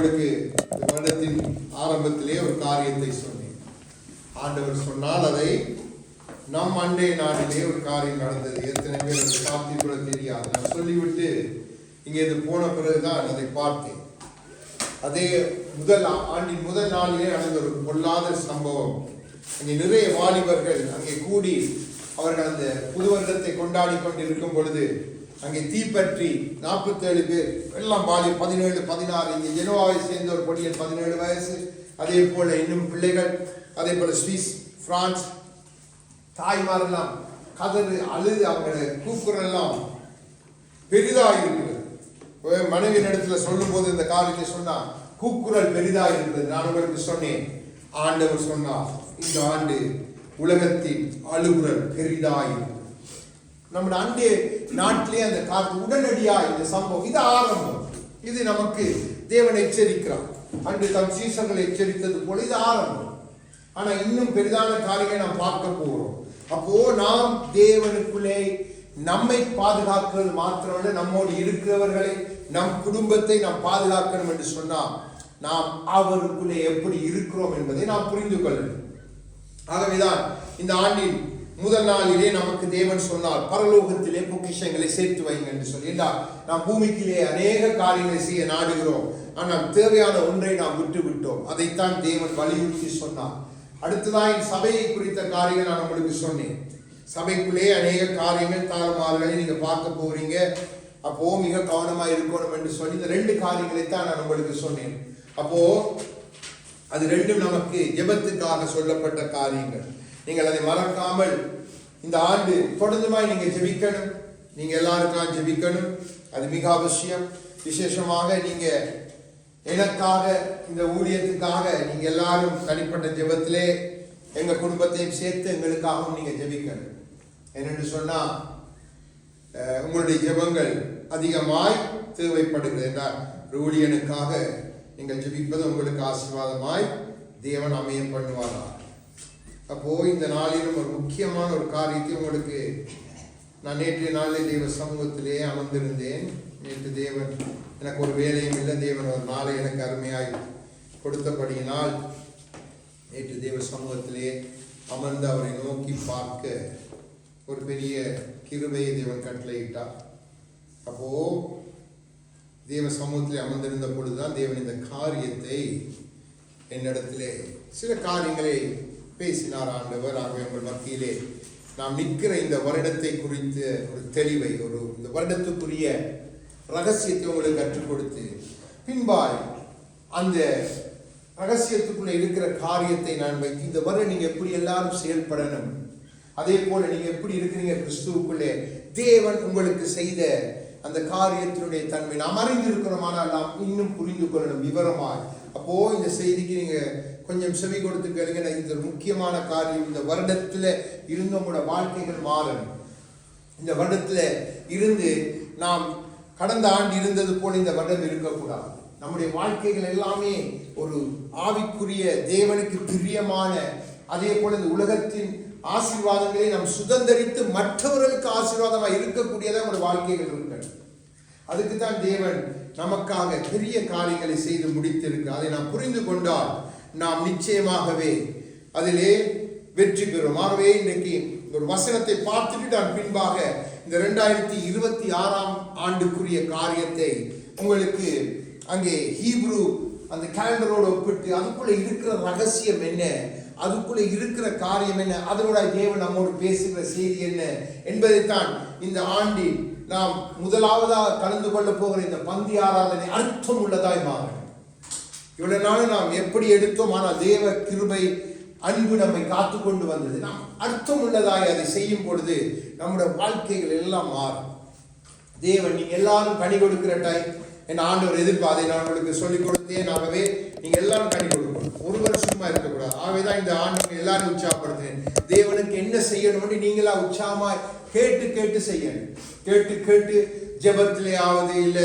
உங்களுக்கு இந்த வருடத்தின் ஆரம்பத்திலே ஒரு காரியத்தை சொன்னேன். ஆண்டவர் சொன்னால் அதை நம் அண்டை நாளிலே ஒரு காரியம் நடந்தது. எத்தனை பேர் அதை பார்த்து கூட தெரியாது. நான் சொல்லிவிட்டு இங்கே இது போன பிறகுதான் அதை பார்த்தேன். அதே ஆண்டின் முதல் நாளிலே நடந்த ஒரு பொல்லாத சம்பவம். அங்கே நிறைய வாலிபர்கள் அங்கே கூடி அவர்கள் அந்த புது வருடத்தை கொண்டாடி கொண்டு இருக்கும் பொழுது அங்கே தீப்பற்றி 47 பேர், எல்லாம் பாலி 17, 16, இங்கே ஜெனோவாவை சேர்ந்த ஒரு பொடியன் 17 வயசு, அதே போல இன்னும் பிள்ளைகள், அதே போல சுவிஸ், பிரான்ஸ் தாய்மாரெல்லாம் கதறு அழுது அவங்களோட கூக்குறெல்லாம் பெரிதாக இருக்கிறது. மனைவியின் இடத்துல சொல்லும் போது இந்த காரியத்தை சொன்னா கூக்குரல் பெரிதாக இருக்கிறது. நான் உங்களுக்கு சொன்னேன், ஆண்டவர் சொன்னார் இந்த ஆண்டு உலகத்தின் அழுகுரல் பெரிதாக. நம்முடைய அண்டே நாட்டிலே அந்த காற்று உடனடியாக இந்த சம்பவம் இது ஆரம்பம். இது நமக்கு தேவன் எச்சரிக்கிறார். அன்று தம் சீசர்களை எச்சரித்தது போல இது ஆரம்பம். ஆனா இன்னும் பெரிதான காரியங்களை நாம் பார்க்க போகிறோம். அப்போ நாம் தேவனுக்குள்ளே நம்மை பாதுகாக்கிறது மாத்திரமல்ல, நம்மோடு இருக்கிறவர்களை, நம் குடும்பத்தை நாம் பாதுகாக்கணும் என்று சொன்னால் நாம் அவருக்குள்ளே எப்படி இருக்கிறோம் என்பதை நாம் புரிந்து கொள்ளணும். ஆகவேதான் இந்த ஆண்டின் முதல் நாளிலே நமக்கு தேவன் சொன்னார், பரலோகத்திலே பொக்கிஷங்களை சேர்த்து வைங்க என்று சொல்லி. நாம் பூமிக்கிலே அநேக காரியங்களை செய்ய நாடுகிறோம், ஆனால் தேவையான ஒன்றை நாம் விட்டு விட்டோம். அதைத்தான் தேவன் வலியுறுத்தி சொன்னார். அடுத்ததான் சபையை குறித்த காரியங்கள் நான் உங்களுக்கு சொன்னேன். சபைக்குள்ளே அநேக காரியங்கள் தாறுமாறுகளை நீங்க பார்க்க போறீங்க. அப்போ மிக கவனமா இருக்கணும் என்று சொல்லி இந்த 2 காரியங்களை தான் நான் உங்களுக்கு சொன்னேன். அப்போ அது 2ம் நமக்கு ஜெபத்துக்காக சொல்லப்பட்ட காரியங்கள். நீங்கள் அதை மறக்காமல் இந்த ஆண்டு தொடர்ந்துமாய் நீங்க ஜெபிக்கணும். நீங்க எல்லாருக்கும் ஜெபிக்கணும், அது மிக அவசியம். விசேஷமாக நீங்க எனக்காக, இந்த ஊழியத்துக்காக நீங்க எல்லாரும் தனிப்பட்ட ஜெபத்திலே எங்க குடும்பத்தையும் சேர்த்து எங்களுக்காகவும் நீங்க ஜெபிக்கணும். என்னென்று சொன்னா உங்களுடைய ஜெபங்கள் அதிகமாய் தேவைப்படுகிறது என்றால் ஊழியனுக்காக நீங்கள் ஜெபிப்பது உங்களுக்கு ஆசீர்வாதமாய் தேவன் அமைய பண்ணுவாரா. அப்போ இந்த நாளிலும் ஒரு முக்கியமான ஒரு காரியத்தை உங்களுக்கு நான் நேற்றைய நாளிலே தேவ சமூகத்திலே அமர்ந்திருந்தேன். நேற்று தேவன் எனக்கு ஒரு வேலையும் இல்லை, தேவன் ஒரு நாளை எனக்கு அருமையாய் கொடுத்தபடியினால் நேற்று தேவ சமூகத்திலே அமர்ந்து அவரை நோக்கி பார்க்க ஒரு பெரிய கிருபையை தேவன் கட்டளையிட்டார். அப்போ தேவ சமூகத்திலே அமர்ந்திருந்த பொழுதுதான் தேவன் இந்த காரியத்தை என்னிடத்திலே சில காரியங்களை பேசினார் ஆண்டவர். ஆகவே உங்கள் மத்தியிலே நாம் நிற்கிற இந்த வருடத்தை குறித்த ஒரு தெளிவை, இந்த வருடத்துக்குரிய ரகசியத்தை உங்களுக்கு கற்றுக் கொடுத்து பின்பாய் அந்த ரகசியத்துக்குள்ள இருக்கிற காரியத்தை நான் வைத்து இந்த வருடம் நீங்க எப்படி எல்லாரும் செயல்படணும், அதே போல நீங்க எப்படி இருக்கிறீங்க கிறிஸ்துவுக்குள்ளே, தேவன் உங்களுக்கு செய்த அந்த காரியத்தினுடைய தன்மை நாம் அறிந்திருக்கிறோம், ஆனால் நாம் இன்னும் புரிந்து கொள்ளணும் விவரமாய். அப்போ இந்த செய்திக்கு நீங்க கொஞ்சம் செவி கொடுத்து கேளுங்க. இந்த முக்கியமான காரியம், இந்த வருடத்துல இருந்து உங்களோட வாழ்க்கைகள் மாறணும். இந்த வருடத்துல இருந்து நாம் கடந்த ஆண்டு இருந்தது போல இந்த வருடம் இருக்கக்கூடாது. நம்முடைய வாழ்க்கைகள் எல்லாமே ஒரு ஆவிக்குரிய தேவனுக்கு பிரியமான, அதே போல இந்த உலகத்தின் ஆசீர்வாதங்களை நாம் சுதந்திரித்து மற்றவர்களுக்கு ஆசீர்வாதமாக இருக்கக்கூடியதான் ஒரு வாழ்க்கைகள் இருக்கணும். அதுக்கு தான் தேவன் நமக்காக பெரிய காரியங்களை செய்து முடித்திருக்கு. அதை நாம் புரிந்து கொண்டால் நாம் நிச்சயமாகவே அதிலே வெற்றி பெறும். ஆகவே இன்றைக்கு ஒரு வசனத்தை பார்த்துட்டு நான் பின்பாக இந்த 2026ஆம் ஆண்டுக்குரிய காரியத்தை உங்களுக்கு அங்கே ஹீப்ரு அந்த கேலண்டரோடு ஒப்பிட்டு அதுக்குள்ள இருக்கிற ரகசியம் என்ன, அதுக்குள்ள இருக்கிற காரியம் என்ன, அதனோட தேவன் நம்மோடு பேசுகிற செய்தி என்ன என்பதைத்தான் இந்த ஆண்டில் நாம் முதலாவதாக கலந்து கொள்ள போகிற இந்த பந்தி ஆராதனை அர்த்தம் உள்ளதாய் மாறும். இவ்வளவு நாள் நாம் எப்படி எடுத்தோம், ஆனால் தேவ கிருபை அன்பு நம்மை காத்து கொண்டு வந்தது. நாம் அர்த்தம் உள்ளதாய் அதை செய்யும் பொழுது நம்முடைய வாழ்க்கைகள் எல்லாம் மாறும். தேவன் நீங்க எல்லாரும் கனி கொடுக்கிற டைம் என் ஆண்டவர் எதிர்பார்த்தை நான் உங்களுக்கு சொல்லிக் கொடுத்தேன். ஆகவே நீங்க எல்லாரும் கனி கொடுக்கணும், ஒருவர் சும்மா இருக்கக்கூடாது. ஆகவேதான் இந்த ஆண்டு எல்லாரும் உற்சாகப்படுத்துறேன். தேவனுக்கு என்ன செய்யணும்னு நீங்களா உற்சாகமாய் கேட்டு கேட்டு செய்யணும். கேட்டு கேட்டு ஜெபத்திலேயாவது இல்ல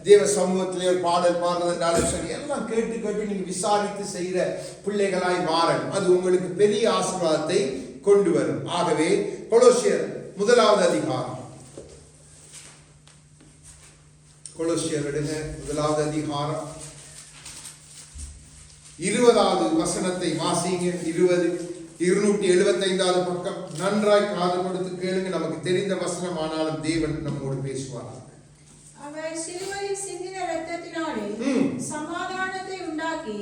தேவ சமூகத்திலே ஒரு பாடல் பாடுறதுனாலும் சரி, எல்லாம் கேட்டு கேட்டு நீங்க விசாரித்து செய்கிற பிள்ளைகளாய் மாறணும். அது உங்களுக்கு பெரிய ஆசீர்வாதத்தை கொண்டு வரும். ஆகவே கொலோசியர் 1வது அதிகாரம், கொலோசியர் 1வது அதிகாரம் 20வது வசனத்தை வாசிங்க. 275வது பக்கம். நன்றாய் காது கொடுத்து கேளுங்க. நமக்கு தெரிந்த வசனம், ஆனாலும் தேவன் நம்மோடு பேசுவார். அவர் சிலுவையில் சிந்தின இரத்தத்தினாலே சமாதானத்தை உண்டாக்கி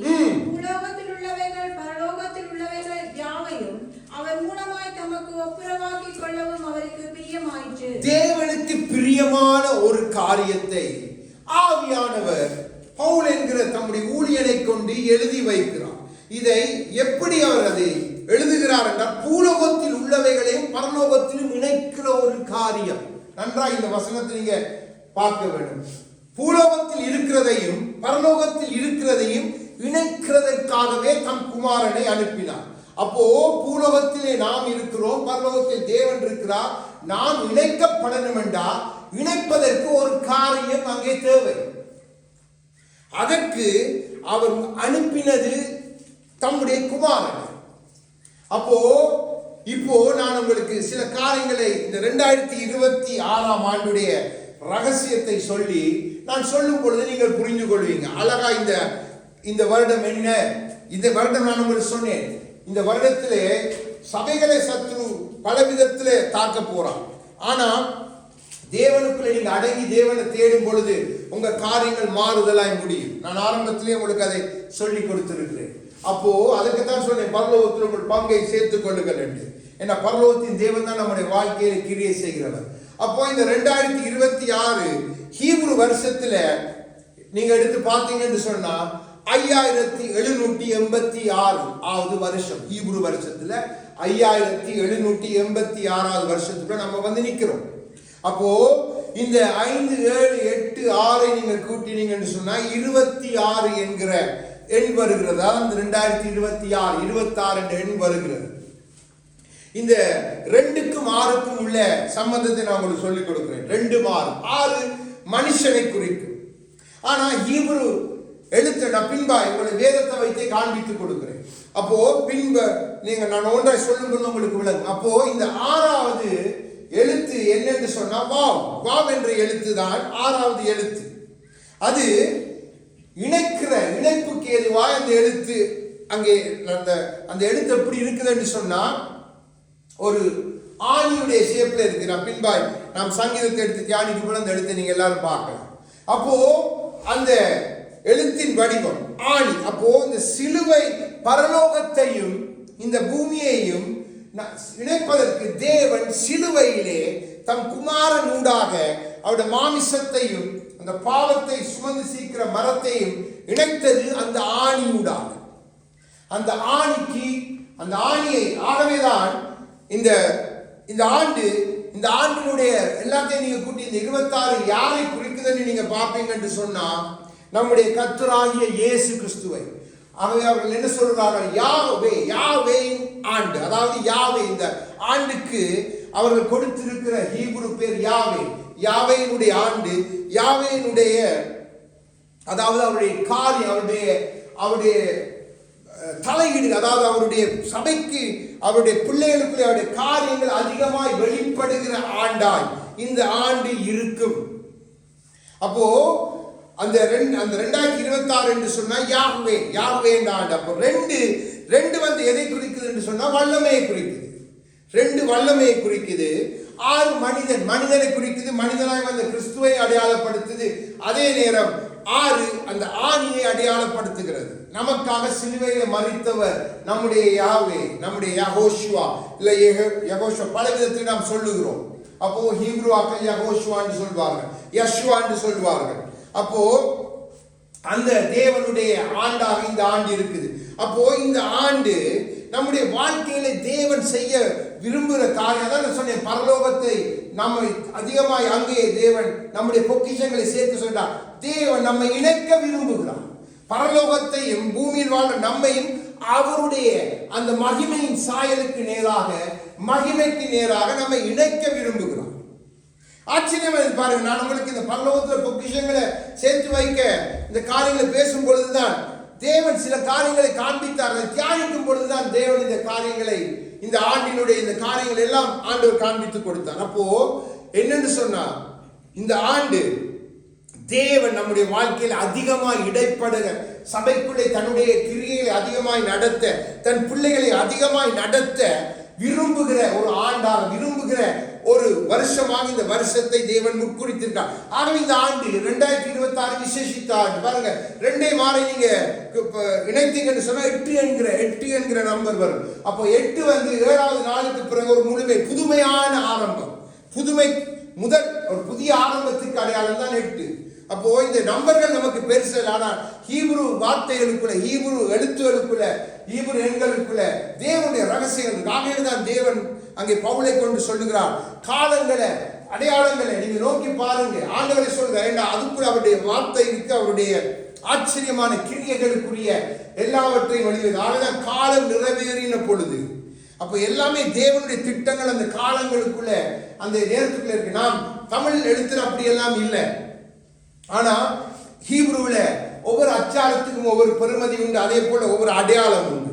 உலகத்தில் உள்ளவைகள் பரலோகத்தில் உள்ளவைகள் யாவையும் அவர் மூலமாய் தமக்கு ஒப்புரவாக்கி கொள்ளவும் அவருக்கு பிரியமாயிற்று. தேவனுக்கு பிரியமான ஒரு காரியத்தை ஆவியானவர் பவுல் என்கிற தம்முடைய ஊழியனை கொண்டு எழுதி வைக்கிறார். இதை எப்படி அவர் அதை எழுதுகிறார் என்றால், பூலோகத்தில் உள்ளவைகளையும் பரலோகத்திலும் இணைக்கிற ஒரு காரியம். நன்றாக இந்த வசனத்தை நீங்க பார்க்க வேண்டும். பூலோகத்தில் இருக்கிறதையும் பரலோகத்தில் இருக்கிறதையும் இணைக்கிறதற்காகவே தம் குமாரனை அனுப்பினார். அப்போ பூலோகத்திலே நாம் இருக்கிறோம், பரலோகத்தில் தேவன் இருக்கிறார். நாம் இணைக்கப்படணும் என்றால் இணைப்பதற்கு ஒரு காரியம் அங்கே தேவை. அதற்கு அவர் அனுப்பினது தம்முடைய குமாரன். இப்போ நான் உங்களுக்கு சில காரியங்களை இந்த 2026ஆம் ஆண்டுடைய ரகசியத்தை சொல்லி நான் சொல்லும் பொழுது நீங்கள் புரிந்து கொள்வீங்க. அழகா இந்த வருடம் என்ன, இந்த வருடம் நான் உங்களுக்கு சொன்னேன், இந்த வருடத்திலே சபைகளை சத்ரு பல விதத்திலே தாக்க போறான். ஆனா தேவனுக்குள்ளே நீங்க அடங்கி தேவனை தேடும் பொழுது உங்க காரியங்கள் மாறுதலாய் முடியும். நான் ஆரம்பத்திலே உங்களுக்கு அதை சொல்லி கொடுத்திருக்கிறேன். அப்போ அதுக்குத்தான் சொன்னேன், பரலோகத்தில் உங்கள் பங்கை சேர்த்துக் கொள்ளுங்கள் என்று. ஏன்னா பரலோகத்தின் தேவன் தான் நம்முடைய வாழ்க்கையில கிரியை செய்கிறவர். அப்போ இந்த 2026 ஹீப்ரு வருஷத்துல நீங்க எடுத்து பார்த்தீங்கன்னு சொன்னா 5786ஆவது வருஷம். ஹீப்ரு வருஷத்துல 5786ஆவது வருஷத்துக்குள்ள நம்ம வந்து நிக்கிறோம். அப்போ இந்த 5 7 8 6 நீங்கள் கூட்டினீங்கன்னு சொன்னா 26 என்கிற எண் வருகிறதா? இந்த 2026 26 என்ற எண் வருகிறது. இந்த 2க்கும் 6க்கும் உள்ள சம்பந்தத்தை நான் உங்களுக்கு சொல்லிக் கொடுக்கிறேன். 2 6 மனுஷனை குறிக்கும். ஆனா ஹீப்ரு எழுத்து நான் பின்பா உங்களுடைய வேதத்தை வைத்தே காண்பித்துக் கொடுக்கிறேன். அப்போ நீங்க நான் ஒன்றாய் சொல்லும்போது உங்களுக்கு விளங்கும். அப்போ இந்த 6வது எழுத்து என்னன்னு சொன்னா வாவ் என்ற எழுத்து தான் 6வது எழுத்து. அது இணைப்புக்கு ஏதுவாய் அந்த எழுத்து அங்கே அந்த எழுத்து எப்படி இருக்குதுன்னு சொன்னா ஒரு ஆணியுடைய ஷேப்ல இருக்கு. நான் பின்பாய் நாம் சங்கீதத்தை எடுத்து தியானிக்கும் போது அந்த எழுத்தை நீங்க எல்லாரும் பார்க்கலாம். அப்போ அந்த எழுத்தின் வடிவம் ஆணி. அப்போ இந்த சிலுவை பரலோகத்தையும் இந்த பூமியையும் இணைப்பதற்கு தேவன் சிலுவையிலே தம் குமாரன் ஊடாக அவருடைய மாமிசத்தையும் அந்த பாவத்தை சுமந்து சீக்கிர மரத்தையும் இணைத்தது அந்த ஆணி ஊடாக. அந்த ஆணியை ஆகவேதான் இந்த ஆண்டினுடைய எல்லாத்தையும் நீங்க கூட்டி இந்த 26 யாரை குறிக்குதுன்னு நீங்க பார்ப்பீங்கன்னு சொன்னா நம்முடைய கர்த்தராகிய இயேசு கிறிஸ்துவை. ஆகவே அவர்கள் என்ன சொல்றார்கள்? யாவேயின் ஆண்டு, அதாவது யாவே. இந்த ஆண்டுக்கு அவர்கள் கொடுத்திருக்கிற ஹீப்ரு பேர் யாவேயினுடைய ஆண்டு. யாவேயினுடைய அதாவது அவருடைய காரியம், அவருடைய தலையீடு, அதாவது அவருடைய சபைக்கு அவருடைய பிள்ளைகளுக்குள்ளே அவருடைய காரியங்கள் அதிகமாய் வெளிப்படுகிற ஆண்டாய் இந்த ஆண்டு இருக்கும். அப்போ அந்த 2026 என்று சொன்னா யாவே என்ற ஆண்டு. அப்போ ரெண்டு வந்து எதை குறிக்குது என்று சொன்னா வல்லமையை குறிக்குது. 2 வல்லமையை குறிக்குது. 6 மனிதனை குறிக்குது. மனிதனாய் வந்த கிறிஸ்துவை அடையாளப்படுத்துது. அதே நேரம் 6 அந்த ஆணியை அடையாளப்படுத்துகிறது. நமக்காக சிலுவையில மரித்தவர் நம்முடைய யாவே, நம்முடைய யெகோஷுவா இல்ல யெகோஷுவா பல விதத்தில் நாம் சொல்லுகிறோம். அப்போ ஹீப்ருவாக்கள் யெகோஷுவான்னு சொல்வார்கள், யெஷுவான்னு சொல்வார்கள். அப்போ அந்த தேவனுடைய ஆண்டாக இந்த ஆண்டு இருக்குது. அப்போ இந்த ஆண்டு நம்முடைய வாழ்க்கையில தேவன் செய்ய விரும்புகிற காரியம் தான் நான் சொன்னேன். பரலோகத்தை நம்மை அதிகமாய் அங்கே தேவன் நம்முடைய பொக்கிஷங்களை சேர்த்து சொன்னார். தேவன் நம்மை இணைக்க விரும்புகிறார். பரலோகத்தையும் பூமியில் வாழ்ற நம்மையும் அவருடைய அந்த மகிமையின் சாயலுக்கு நேராக, மகிமைக்கு நேராக நம்மை இணைக்க விரும்புகிறார். ஆச்சரியம் பாருங்க. நான் உங்களுக்கு இந்த பரலோகத்தில் பொக்கிஷங்களை சேர்த்து வைக்க இந்த காரியங்களை பேசும் பொழுதுதான் தேவன் சில காரியங்களை காண்பித்தார். தியானிக்கும் பொழுதுதான் தேவன் இந்த காரியங்களை, இந்த ஆண்டினுடைய இந்த காரியங்கள் எல்லாம் ஆண்டவர் காண்பித்து கொடுத்தார். அப்போ என்னன்னு சொன்னா இந்த ஆண்டு தேவன் நம்முடைய வாழ்க்கையில் அதிகமாய் இடைப்படுக, சபைக்குள்ளே தன்னுடைய கிரியைகளை அதிகமாய் நடத்த, தன் பிள்ளைகளை அதிகமாய் நடத்த விரும்புகிற ஒரு ஆண்டாக, விரும்புகிற ஒரு வருஷமாக இந்த வருஷத்தை தேவன் முற்குறித்திருக்கார். ஆகவே இந்த ஆண்டு 2026 விசேஷித்த ஆண்டு. பாருங்க, 2 மாலை நீங்க இணைத்தீங்கன்னு சொன்னா 8 என்கிற நம்பர் வரும். அப்போ 8 வந்து 7வது நாளுக்கு பிறகு ஒரு முழுமை, புதுமையான ஆரம்பம், புதுமை முதல் ஒரு புதிய ஆரம்பத்துக்கு அடையாளம் தான் 8. அப்போ இந்த நம்பர்கள் நமக்கு பெருசு, ஆனால் ஹீப்ரு வார்த்தைகளுக்குள்ள, ஹீப்ரு எழுத்துகளுக்குள்ள, ஹீப்ரு எண்களுக்குள்ள தேவனுடைய ரகசியங்கள். ஆகவே தான் தேவன் அங்கே பவுலை கொண்டு சொல்லுகிறார், காலங்களை, அடையாளங்களை நீங்க நோக்கி பாருங்க. ஆண்டவரை சொல்லுங்க, அதுக்குள்ள அவருடைய வார்த்தை இருக்கு, அவருடைய ஆச்சரியமான கிரியைகளுக்குரிய எல்லாவற்றையும் வெளியிடுது. ஆகதான் காலம் நிறைவேறின பொழுது, அப்போ எல்லாமே தேவனுடைய திட்டங்கள் அந்த காலங்களுக்குள்ள, அந்த நேரத்துக்குள்ள இருக்கு. நாம் தமிழ் எழுத்துல அப்படி எல்லாம் இல்லை, ஆனா ஹீப்ருவில் ஒவ்வொரு அச்சாரத்துக்கும் ஒவ்வொரு பெருமதி உண்டு, அதே போல ஒவ்வொரு அடையாளம் உண்டு.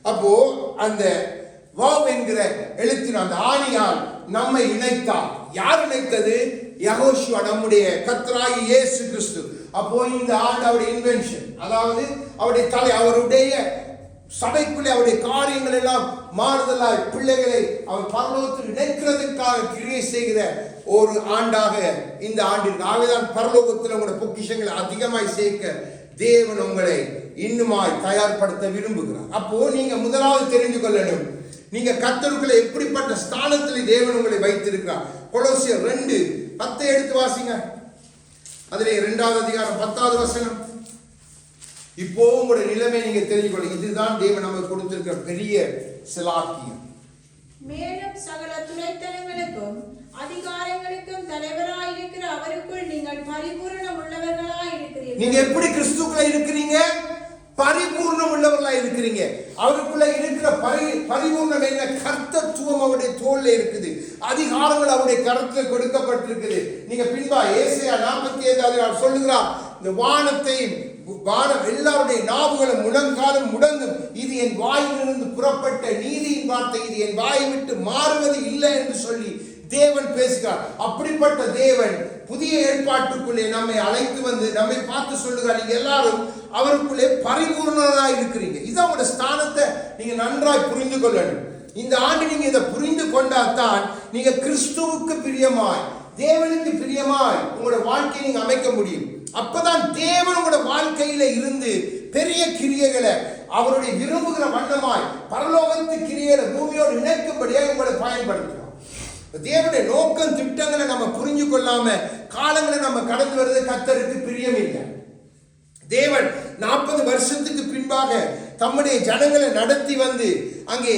அப்போ அந்த வாவ் என்கிற எழுத்தின் அந்த ஆணியால் நம்மை இணைத்தார். யார் இணைத்தது? யெகோஷுவா, நம்முடைய கர்த்தராகிய இயேசு கிறிஸ்து. அப்போ இந்த ஆண்டு அவருடைய இன்வென்ஷன், அதாவது அவருடைய தலை, அவருடைய சபைக்குள்ளே அவருடைய காரியங்கள் எல்லாம் மாறுதலாய் பிள்ளைகளை அவர் பரலோகத்தில் இணைக்கிறதுக்காக கிரியை செய்கிற ஒரு ஆண்டாக இந்த ஆண்டிற்கு. ஆகவேதான் பரலோகத்தில் உங்களுடைய பொக்கிஷங்களை அதிகமாய் சேர்க்க தேவன் உங்களை இன்னுமாய் தயார்படுத்த விரும்புகிறார். அப்போ நீங்க முதலாவது தெரிந்து கொள்ளணும், நீங்க கர்த்தருக்குள்ள எப்படிப்பட்ட ஸ்தானத்தில் தேவன் உங்களை வைத்திருக்கிறார். கொலோசியர் 2:10 எடுத்து வாசிங்க. அதிலே 2வது அதிகாரம் 10வது வசனம். இப்போ உங்களுடைய நிலைமை நீங்க தெரிஞ்சுக்கொள்ள, இதுதான் தேவன் நமக்கு கொடுத்திருக்கிற பெரிய சிலாக்கியம். மேலும் சகல துணைத்தனங்களுக்கும் அதிகாரங்களுக்கும் தலைவராயிருக்கிற அவருக்குள் நீங்கள் பரிபூரணம் உள்ளவர்களாய் இருக்கிறீர்கள். நீங்க எப்படி கிறிஸ்துக்குள்ள இருக்கிறீங்க? பரிபூர்ணம் உள்ளவர்களாய் இருக்கிறீங்க. அவருக்குள்ள இருக்கிற பரிபூர்ணம் என்ன? கர்த்தத்துவம் அவருடைய தோல்ல இருக்குது, அதிகாரங்கள் அவருடைய கருத்துல கொடுக்கப்பட்டிருக்குது. நீங்க பின்பா ஏசாயா 47 சொல்லுகிறார், இந்த வானத்தையும் வானம் எல்லாருடைய நாவுகளும் முழங்காலும் முடங்கும், இது என் வாயிலிருந்து புறப்பட்ட நீதியின் வார்த்தை, இது என் வாயை விட்டு மாறுவது இல்லை என்று சொல்லி தேவன் பேசுகிறார். அப்படிப்பட்ட தேவன் புதிய ஏற்பாட்டுக்குள்ளே நம்மை அழைத்து வந்து நம்மை பார்த்து சொல்லுகிறார், நீங்க எல்லாரும் அவருக்குள்ளே பரிபூர்ணராய் இருக்கிறீங்க. இதான் உங்களோட ஸ்தானத்தை நீங்க நன்றாய் புரிந்து கொள்ளணும். இந்த ஆண்டு நீங்க இதை புரிந்து கொண்டால்தான் நீங்க கிறிஸ்துவுக்கு பிரியமாய், தேவனுக்கு பிரியமாய் உங்களோட வாழ்க்கையை நீங்க அமைக்க முடியும். அப்பதான் தேவன் உங்களோட வாழ்க்கையில இருந்து பெரிய கிரியைகளை அவருடைய விரும்புகிற வண்ணமாய் பரலோகத்து கிரியைகளை பூமியோடு இணைக்கும்படியாக உங்களை பயன்படுத்தும். தேவனுடைய நோக்கம் திட்டங்களை நம்ம புரிஞ்சு கொள்ளாம காலங்களை நம்ம கடந்து வருது கர்த்தருக்கு பிரியம் இல்லை. தேவன் 40 வருஷத்துக்கு பின்பாக தம்முடைய ஜனங்களை நடத்தி வந்து அங்கே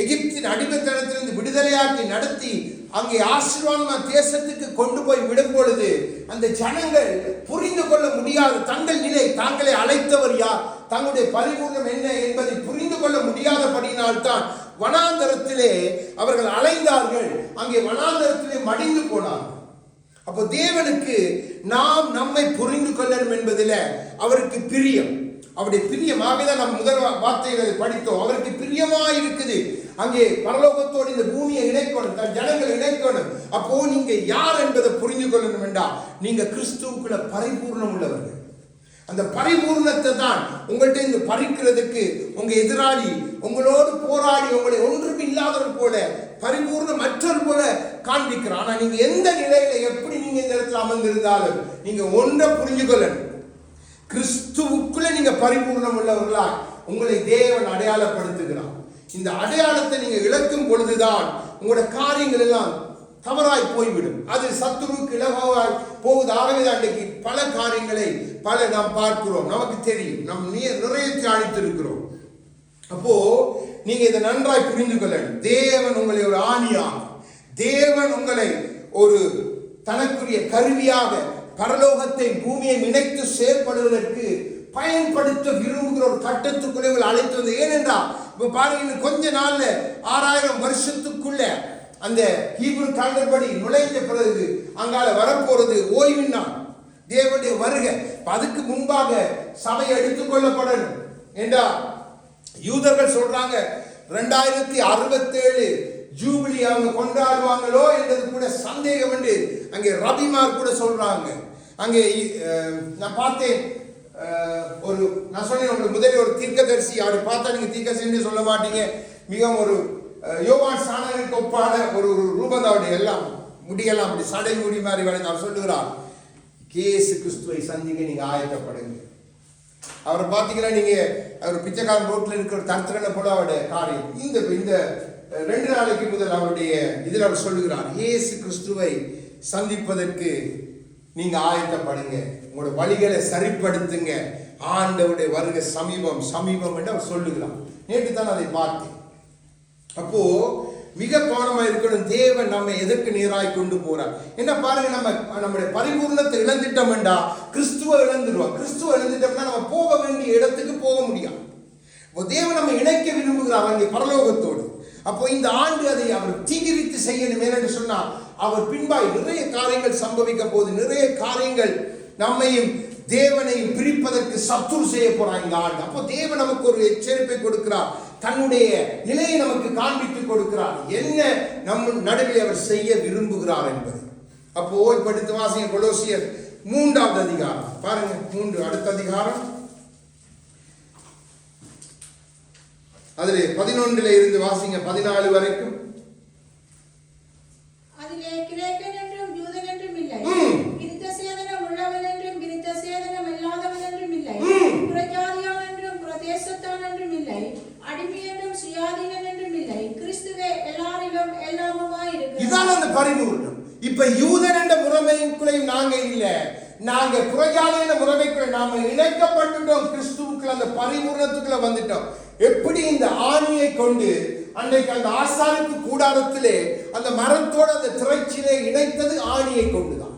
எகிப்தின் அடிமைத்தனத்திலிருந்து விடுதலையாக்கி நடத்தி அங்கே ஆசீர்வாதமான தேசத்துக்கு கொண்டு போய் விடும் பொழுது அந்த ஜனங்கள் புரிந்து கொள்ள முடியாது தங்கள் நிலை, தாங்களை அழைத்தவர் யார், தங்களுடைய பரிபூர்ணம் என்ன என்பதை புரிந்து கொள்ள முடியாதபடியினால்தான் வனாந்தரத்திலே அவர்கள் அலைந்தார்கள், அங்கே வனாந்தரத்திலே மடிந்து போனார்கள். அப்போ தேவனுக்கு நாம் நம்மை புரிந்து கொள்ளணும் என்பதில் அவருக்கு பிரியம், அவருடைய பிரியமாகவே தான் நம்ம முதல் வார்த்தைகளை படித்தோம். அவருக்கு பிரியமா இருக்குது அங்கே பரலோகத்தோடு இந்த பூமியை இணைக்கணும், தன் ஜனங்களை இணைக்கணும். அப்போ நீங்க யார் என்பதை புரிந்து கொள்ளணும் என்றால் நீங்க கிறிஸ்துவுக்குள்ள பரிபூர்ணம் உள்ளவர்கள். அந்த பரிபூர்ணத்தை தான் உங்கள்கிட்ட இந்த பறிக்கிறதுக்கு உங்க எதிராளி உங்களோடு போராடி உங்களை ஒன்றும் இல்லாதவர் போல பரிபூர்ணம் மற்றவர் போல காண்பிக்கிறார். ஆனா நீங்க எந்த நிலையில எப்படி நீங்க இந்த இடத்துல அமர்ந்திருந்தாலும் நீங்க ஒன்றை புரிஞ்சு கொள்ளணும், கிறிஸ்துவுக்குள்ள நீங்க பரிபூர்ணம் உள்ளவர்களா உங்களை தேவன் அடையாளப்படுத்துகிறார். இந்த அடையாளத்தை நீங்க இழக்கும் பொழுதுதான் உங்களோட காரியங்கள் எல்லாம் தவறாய் போய்விடும், அது சத்துருவுக்கு இலவாய் போகுது. ஆகவே அன்றைக்கு பல காரியங்களை நாம் பார்க்கிறோம், நமக்கு தெரியும், நம் நிறைய தியானித்திருக்கிறோம். அப்போ நீங்க இதை நன்றாய் புரிந்து கொள்ளணும். தேவன் உங்களை ஒரு ஆணியாக, தேவன் உங்களை ஒரு தனக்குரிய கருவியாக பரலோகத்தை பூமியை இணைத்து செயல்படுவதற்கு பயன்படுத்த விரும்புகிற ஒரு கட்டத்துக்குள்ளே அழைத்து வந்து. ஏனென்றால் இப்ப பாருங்க, கொஞ்ச நாள்ல 6000 வருஷத்துக்குள்ள அந்த ஹீப்ரு காலண்டர் படி நுழைந்த பிறகு அங்கால வரப்போறது ஓய்வின் நாள், தேவனுடைய வருகை. அதுக்கு முன்பாக சபை எடுத்துக் கொள்ளப்படணும் என்றா யூதர்கள் சொல்றாங்க 2067 ஜூபிலி அவங்க கொண்டாடுவாங்களோ என்றது கூட சந்தேகம் என்று அங்கே ரபிமார் கூட சொல்றாங்க. அங்கே நான் பார்த்தேன், நான் சொன்னேன் உங்களுக்கு முதலில் ஒரு தீர்க்கதரிசி, அவரை பார்த்தா நீங்க தீர்க்கதரிசின்னு சொல்ல மாட்டீங்க, மிகவும் ஒரு யோவான் ஸ்நானனுக்கு ஒப்பான ஒரு ரூபம் தான், அவருடைய எல்லாம் முடியெல்லாம் அப்படி சடை முடி மாதிரி வளைந்து அவர் சொல்லுகிறார், இயேசு கிறிஸ்துவை சந்திக்க நீங்க ஆயத்தப்படுங்க. அவரை பார்த்தீங்கன்னா நீங்க அவர் பிச்சைக்காரன் ரோட்ல இருக்கிற தர்த்தனை போல அவருடைய காரியம். இந்த 2 நாளைக்கு முதல் அவருடைய இதில் அவர் சொல்லுகிறார், இயேசு கிறிஸ்துவை சந்திப்பதற்கு நீங்க ஆயத்தப்படுங்க, உங்களோட வழிகளை சரிப்படுத்துங்க, ஆண்டவருடைய வருகை சமீபம் சமீபம் என்று அவர் சொல்லுகிறார். நேற்று தான் அதை பார்த்தேன். அப்போ மிக கவனமா இருக்கணும், தேவன் நம்ம எதற்கு நேராய் கொண்டு போறார் என்ன பாருங்க. நம்முடைய பரிபூர்ணத்தை இழந்துட்டோம்டா கிறிஸ்துவ இழந்துடுவோம். கிறிஸ்துவ இழந்துட்டோம்னா நம்ம போக வேண்டிய இடத்துக்கு போக முடியாது. தேவன் நம்ம இணைக்க விரும்புகிறார் அங்கே பரலோகத்தோடு. அப்போ இந்த ஆண்டு அதை அவர் தீகிரித்து செய்யணும். என்று சொன்னால் அவர் பின்பாய் நிறைய காரியங்கள் சம்பவிக்க போது, நிறைய காரியங்கள் நம்மையும் தேவனையும் பிரிப்பதற்கு சத்துரு செய்ய போறார் இந்த ஆண்டு. அப்போ தேவன் நமக்கு ஒரு எச்சரிப்பை கொடுக்கிறார், தன்னுடைய நிலையை நமக்கு காண்பித்து கொடுக்கிறார், என்ன நம்ம நடுவில் அவர் செய்ய விரும்புகிறார் என்பது. அப்போ இப்ப அடுத்த வாசிங்க கொலோசியர் 3வது அதிகாரம் பாருங்க. 3 அடுத்த அதிகாரம், அதிலே 11 இருந்து வாசிங்க 14 வரைக்கும். அதிலே கிரேக்கன் என்றும் யூதன் என்றும் இல்லை, விருத்த சேதனம் உள்ளவன் என்றும் விருத்த சேதனம் இல்லாதவன் என்றும் இல்லை, புறஜாதியான் என்றும் புறதேசத்தான் என்றும் இல்லை, அடிமை என்றும் சுயாதீனன் என்றும் இல்லை, கிறிஸ்துவே எல்லாரிலும் எல்லாமுமாய் இருக்கிறார். இதான் அந்த பரிபூரணம். இப்ப யூதன் என்ற முறைமைக்குள்ளையும் நாங்க இல்ல, நாங்க புறஜாதியான முறைமைக்குள்ள நாம இணைக்கப்பட்டுட்டோம், கிறிஸ்துவுக்குள்ள அந்த பரிபூரணத்துக்குள்ள வந்துட்டோம். எப்படி இந்த ஆணியை கொண்டு அன்றைக்கு அந்த ஆசாரிப்பு கூடாரத்திலே அந்த மரத்தோட அந்த திரைச்சிலே இணைத்தது ஆணியை கொண்டுதான்.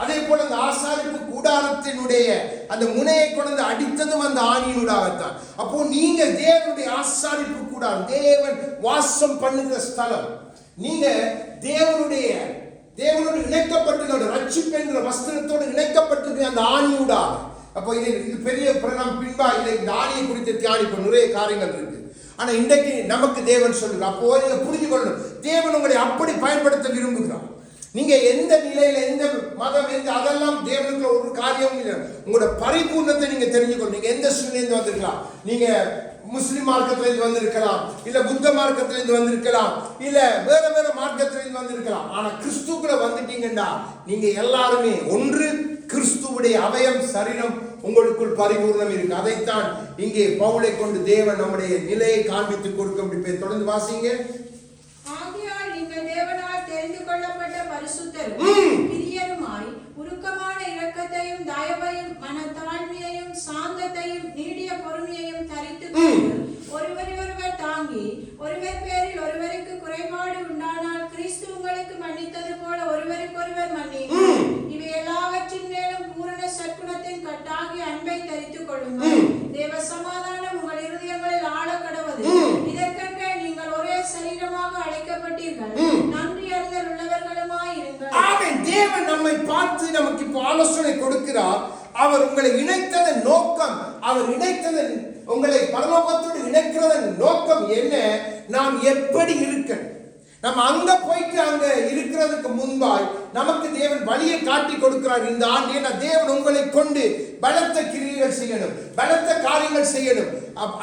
அதே போல அந்த ஆசாரிப்பு கூடாரத்தினுடைய அந்த முனையை கொண்டு அடித்ததும் அந்த ஆணியினூடாகத்தான். அப்போ நீங்க தேவனுடைய ஆசாரிப்பு கூடாரம், தேவன் வாசம் பண்ணுகிற ஸ்தலம், நீங்க தேவனுடைய இணைக்கப்பட்டு ரட்சிப்பு என்கிற வஸ்திரத்தோடு இணைக்கப்பட்டிருக்கிற அந்த ஆணியூடாக. அப்போ இது பெரிய பிரணம் பின்பா இதை இந்த ஆணியை குறித்து தியானிப்போம், நிறைய காரியங்கள் இருக்கு. ஆனா இன்றைக்கு நமக்கு தேவன் சொல்லுகிறார், அப்போ நீங்க புரிஞ்சு கொள்ளணும், தேவன் உங்களை அப்படி பயன்படுத்த விரும்புகிறார். நீங்க எந்த நிலையில எந்த மதம் எந்த அதெல்லாம் தேவனுக்குள்ள ஒரு காரியமும் இல்லை. உங்களோட பரிபூர்ணத்தை நீங்க தெரிஞ்சுக்கணும். நீங்க எந்த சூழ்நிலையிலிருந்து வந்திருக்கலாம், நீங்க முஸ்லிம் மார்க்கத்திலிருந்து வந்திருக்கலாம், இல்ல புத்த மார்க்கத்திலிருந்து வந்திருக்கலாம், இல்ல வேற வேற மார்க்கத்திலிருந்து வந்திருக்கலாம். ஆனா கிறிஸ்துக்குள்ள வந்துட்டீங்கன்னா நீங்க எல்லாருமே ஒன்று கிறிஸ்துவுடைய அவயம் சரீரம் உங்களுக்குள் பரிபூர்ணம் இருக்கு. அதைத்தான் இங்கே பவுலை கொண்டு தேவன் நம்முடைய நிலையை காண்பித்து கொடுக்க முடியும். தொடர்ந்து வாசிங்க. ஆகையால் நீங்கள் தேவனால் தெரிந்து கொள்ளப்பட்ட பரிசுத்தரும் பிரியருமாய் உருக்கமான இரக்கத்தையும் தயவையும் மனத்தாழ்மையையும் சாந்தத்தையும் நீடிய பொறுமையையும் தரித்துக் கொண்டு ஒருவர் தாங்கி ஒருவர் பேரில் ஒருவருக்கு குறைபாடு உண்டானால் கிறிஸ்து உங்களுக்கு மன்னித்தது போல ஒருவருக்கொருவர் மன்னியுங்கள். இவை எல்லாவற்றின் மேலும் பூரண சற்குணத்தின் கட்டாகி அன்பை தரித்துக் கொள்ளுங்கள். தேவ சமாதானம் உங்கள் இருதயங்களில் ஆழ கடவது. இதற்கென்ற நீங்கள் ஒரே சரீரமாக அழைக்கப்பட்டீர்கள், நன்றி அறிதல் உள்ளவர்களுமாய் இருங்கள். ஆமென். தேவன் நம்மை பார்த்து நமக்கு இப்போ ஆலோசனை கொடுக்கிறார். அவர் உங்களை இணைத்ததன் நோக்கம், அவர் இணைத்ததன் உங்களை பரலோகத்தோடு இணைக்கிறதன் நோக்கம் என்ன? நாம் எப்படி இருக்க, நம்ம அங்க போயிட்டு அங்க இருக்கிறதுக்கு முன்பாய் நமக்கு தேவன் வழியை காட்டி கொடுக்கிறார் இந்த ஆண்டு. ஏன்னா தேவன் உங்களை கொண்டு பலத்த கிரியைகள் செய்யணும், பலத்த காரியங்கள் செய்யணும்.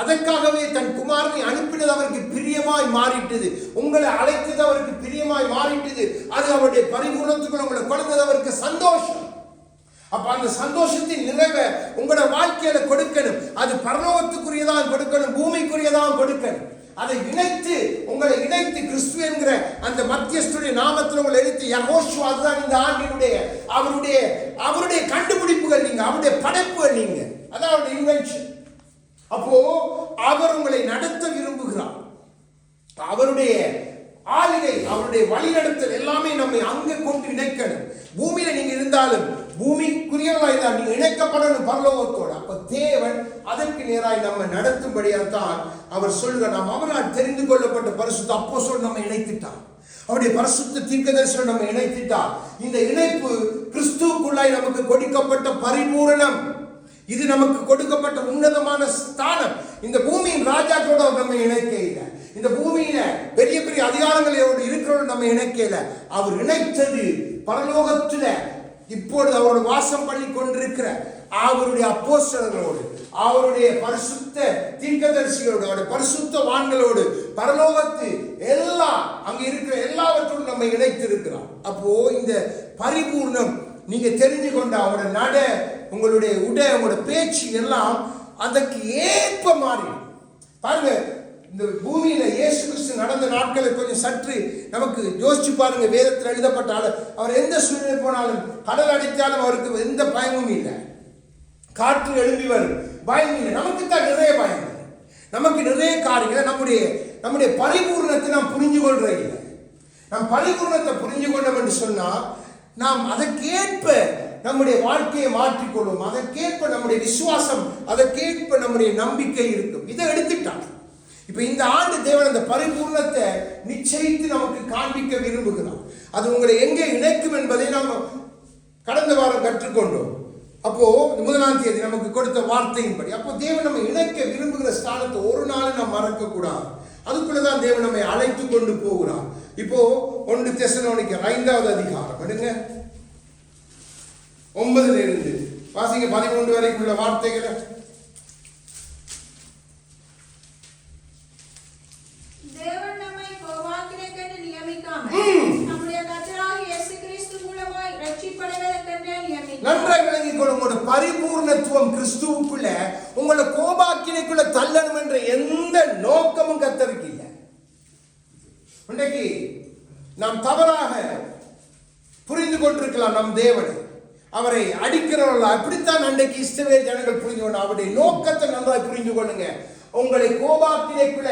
அதற்காகவே தன் குமாரனை அனுப்பினது அவருக்கு பிரியமாய் மாறிட்டது, உங்களை அழைத்தது அவருக்கு பிரியமாய் மாறிட்டது. அது அவருடைய பரிபூரணத்துக்குள்ள உங்களை கொண்டது அவருக்கு சந்தோஷம். அப்ப அந்த சந்தோஷத்தின் நிறைவை உங்களோட வாழ்க்கையில கொடுக்கணும். அது பரலோகத்துக்குரியதான் கொடுக்கணும், பூமிக்குரியதான் கொடுக்கணும். அதை இணைத்து உங்களை இணைத்து கிறிஸ்து என்கிற அந்த மத்தியஸ்துடைய நாமத்தில் உங்களை எடுத்து யெகோஷுவா, அதுதான் இந்த ஆண்டினுடைய அவருடைய கண்டுபிடிப்புகள், நீங்க அவருடைய படைப்புகள், நீங்க அதான் அவருடைய இன்வென்ஷன். அப்போ அவர் உங்களை நடத்த விரும்புகிறார். அவருடைய ஆளுகை, அவருடைய வழிநடத்தல் எல்லாமே நம்மை அங்கே கொண்டு இணைக்கணும். பூமியில நீங்க இருந்தாலும் பூமிக்குரியவர்களாய் தான் நீங்க இணைக்கப்படணும் பரலோகத்தோடு. அப்ப தேவன் அதற்கு நேராய் நம்ம நடத்தும்படியாத்தான் அவர் சொல்லுங்க. நாம் அவரால் தெரிந்து கொள்ளப்பட்ட பரிசுத்த அப்போஸ்தலர் நம்ம இணைத்துட்டார், அவருடைய பரிசுத்த தீர்க்கதரிசனம் நம்ம இணைத்துட்டார். இந்த இணைப்பு கிறிஸ்துவுக்குள்ளாய் நமக்கு கொடுக்கப்பட்ட பரிபூரணம், இது நமக்கு கொடுக்கப்பட்ட உன்னதமான ஸ்தானம். இந்த பூமியின் ராஜாக்களோட நம்ம இணைக்க இல்லை, இந்த பூமியில பெரிய பெரிய அதிகாரங்களோடு இருக்கிறோம் நம்ம இணைக்கல. அவர் இணைத்தது பரலோகத்துல இப்பொழுது அவரோட வாசம் பண்ணி கொண்டிருக்கிற அவருடைய அப்போஸ்தலர்களோடு, அவருடைய பரிசுத்த தீர்க்கதரிசிகளோடு, அவருடைய பரிசுத்த வான்களோடு, பரலோகத்து எல்லா அங்க இருக்கிற எல்லாவற்றோடும் நம்மை இணைத்திருக்கிறார். அப்போ இந்த பரிபூர்ணம் நீங்க தெரிஞ்சு கொண்ட அவங்களோட நட, உங்களுடைய உடை, உங்களோட பேச்சு எல்லாம் அதற்கு ஏற்ப மாறி பாருங்க. இந்த பூமியில இயேசு கிறிஸ்து நடந்த நாட்களை கொஞ்சம் சற்று நமக்கு யோசிச்சு பாருங்க. வேதத்தில் எழுதப்பட்டாலும் அவர் எந்த சூழ்நிலை போனாலும், கடல் அடித்தாலும் அவருக்கு எந்த பயமும் இல்லை. காற்று எழும்பி வரும், பயம் இல்லை. நமக்கு தான் நிறைய பயம், நமக்கு நிறைய காரியங்களை நம்முடைய பரிபூர்ணத்தை நாம் புரிஞ்சு கொள்ற இல்லை. நாம் பரிபூர்ணத்தை புரிஞ்சு கொண்டோம் என்று சொன்னால் நாம் அதற்கேற்ப நம்முடைய வாழ்க்கையை மாற்றிக்கொள்வோம். அதற்கேற்ப நம்முடைய விசுவாசம், அதற்கேற்ப நம்முடைய நம்பிக்கை இருக்கும். இதை எடுத்துட்டாங்க. இப்ப இந்த ஆண்டு தேவன் அந்த பரிபூர்ணத்தை நிச்சயித்து நமக்கு காண்பிக்க விரும்புகிறார். அது உங்களை எங்கே இணைக்கும் என்பதை நாம் கடந்த வாரம் கற்றுக்கொண்டோம். அப்போ 1ஆம் தேதி நமக்கு கொடுத்த வார்த்தையின்படி அப்போ தேவன் நம்ம இணைக்க விரும்புகிற ஸ்தானத்தை ஒரு நாள் நாம் மறக்க கூடாது. அதுக்குள்ளதான் தேவன் நம்மை அழைத்து கொண்டு போகிறார். இப்போ 1 தெசலோனிக்கர் 5வது அதிகாரம் எடுங்க, 9 இருந்து வாசிங்க 13 வரைக்கும் உள்ள வார்த்தைகளை. தேவன் நம்மை கோபாக்கினைக்கென்று நியமிக்காமல் நம்முடைய கர்த்தராகிய இயேசு கிறிஸ்து மூலமாய் ரட்சிப்படைவதற்கென்றே நியமித்தார். நன்றாக விளங்கிக் கொள்ளும். உங்களோட பரிபூர்ணத்துவம் கிறிஸ்துவுக்குள்ள உங்களை கோபாக்கினைக்குள்ள தள்ளணும் என்ற எந்த நோக்கமும் கர்த்தருக்கு இல்லை. இன்றைக்கு நாம் தவறாக புரிந்து கொண்டிருக்கலாம் நம் தேவனை, அவரை அடிக்கிறவர்கள். அப்படித்தான் அன்றைக்கு இஸ்ரவேல் ஜனங்கள் புரிந்து கொண்டு அவருடைய நோக்கத்தை நன்றாக புரிந்து கொள்ளுங்க. உங்களை கோபாக்கினைக்குள்ள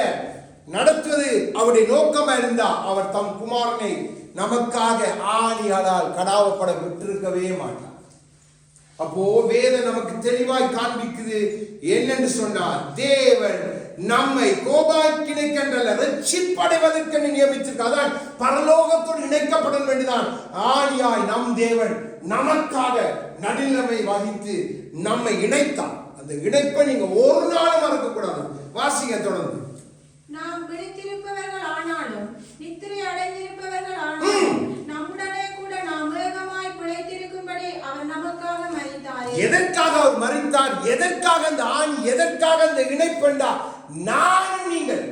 நடத்துவது அவருடைய நோக்கமா இருந்தா அவர் தம் குமாரனை நமக்காக ஆணியால் கடாவப்பட விட்டிருக்கவே மாட்டார். அப்போ வேதம் நமக்கு தெளிவாய் காண்பிக்குது என்னென்று சொன்னார், தேவன் நம்மை கோபாக்கினைக்கென்றல்ல ரட்சிப்படைவதற்கு நியமித்திருக்க. அதான் பரலோகத்தோடு இணைக்கப்படும் வேண்டிதான் ஆணியாய் நம் தேவன் நமக்காக நடுநிலைமை வகித்து நம்மை இணைத்தார். அந்த இணைப்பை நீங்க ஒரு நாளும் மறக்க கூடாது. வாசிங்க தொடர்ந்து. நாம் விழித்திருப்பவர்கள் ஆனாலும் நித்திரை அடைந்திருப்பவர்கள் ஆனாலும் நம்முடனே கூட நாம் வேகமாய் பிழைத்திருக்கும்படி அவர் நமக்காக மரித்தார். எதற்காக அவர் மரித்தார்? எதற்காக அந்த ஆணி? எதற்காக அந்த இணைப்பெண்டா? நானும் நீங்கள்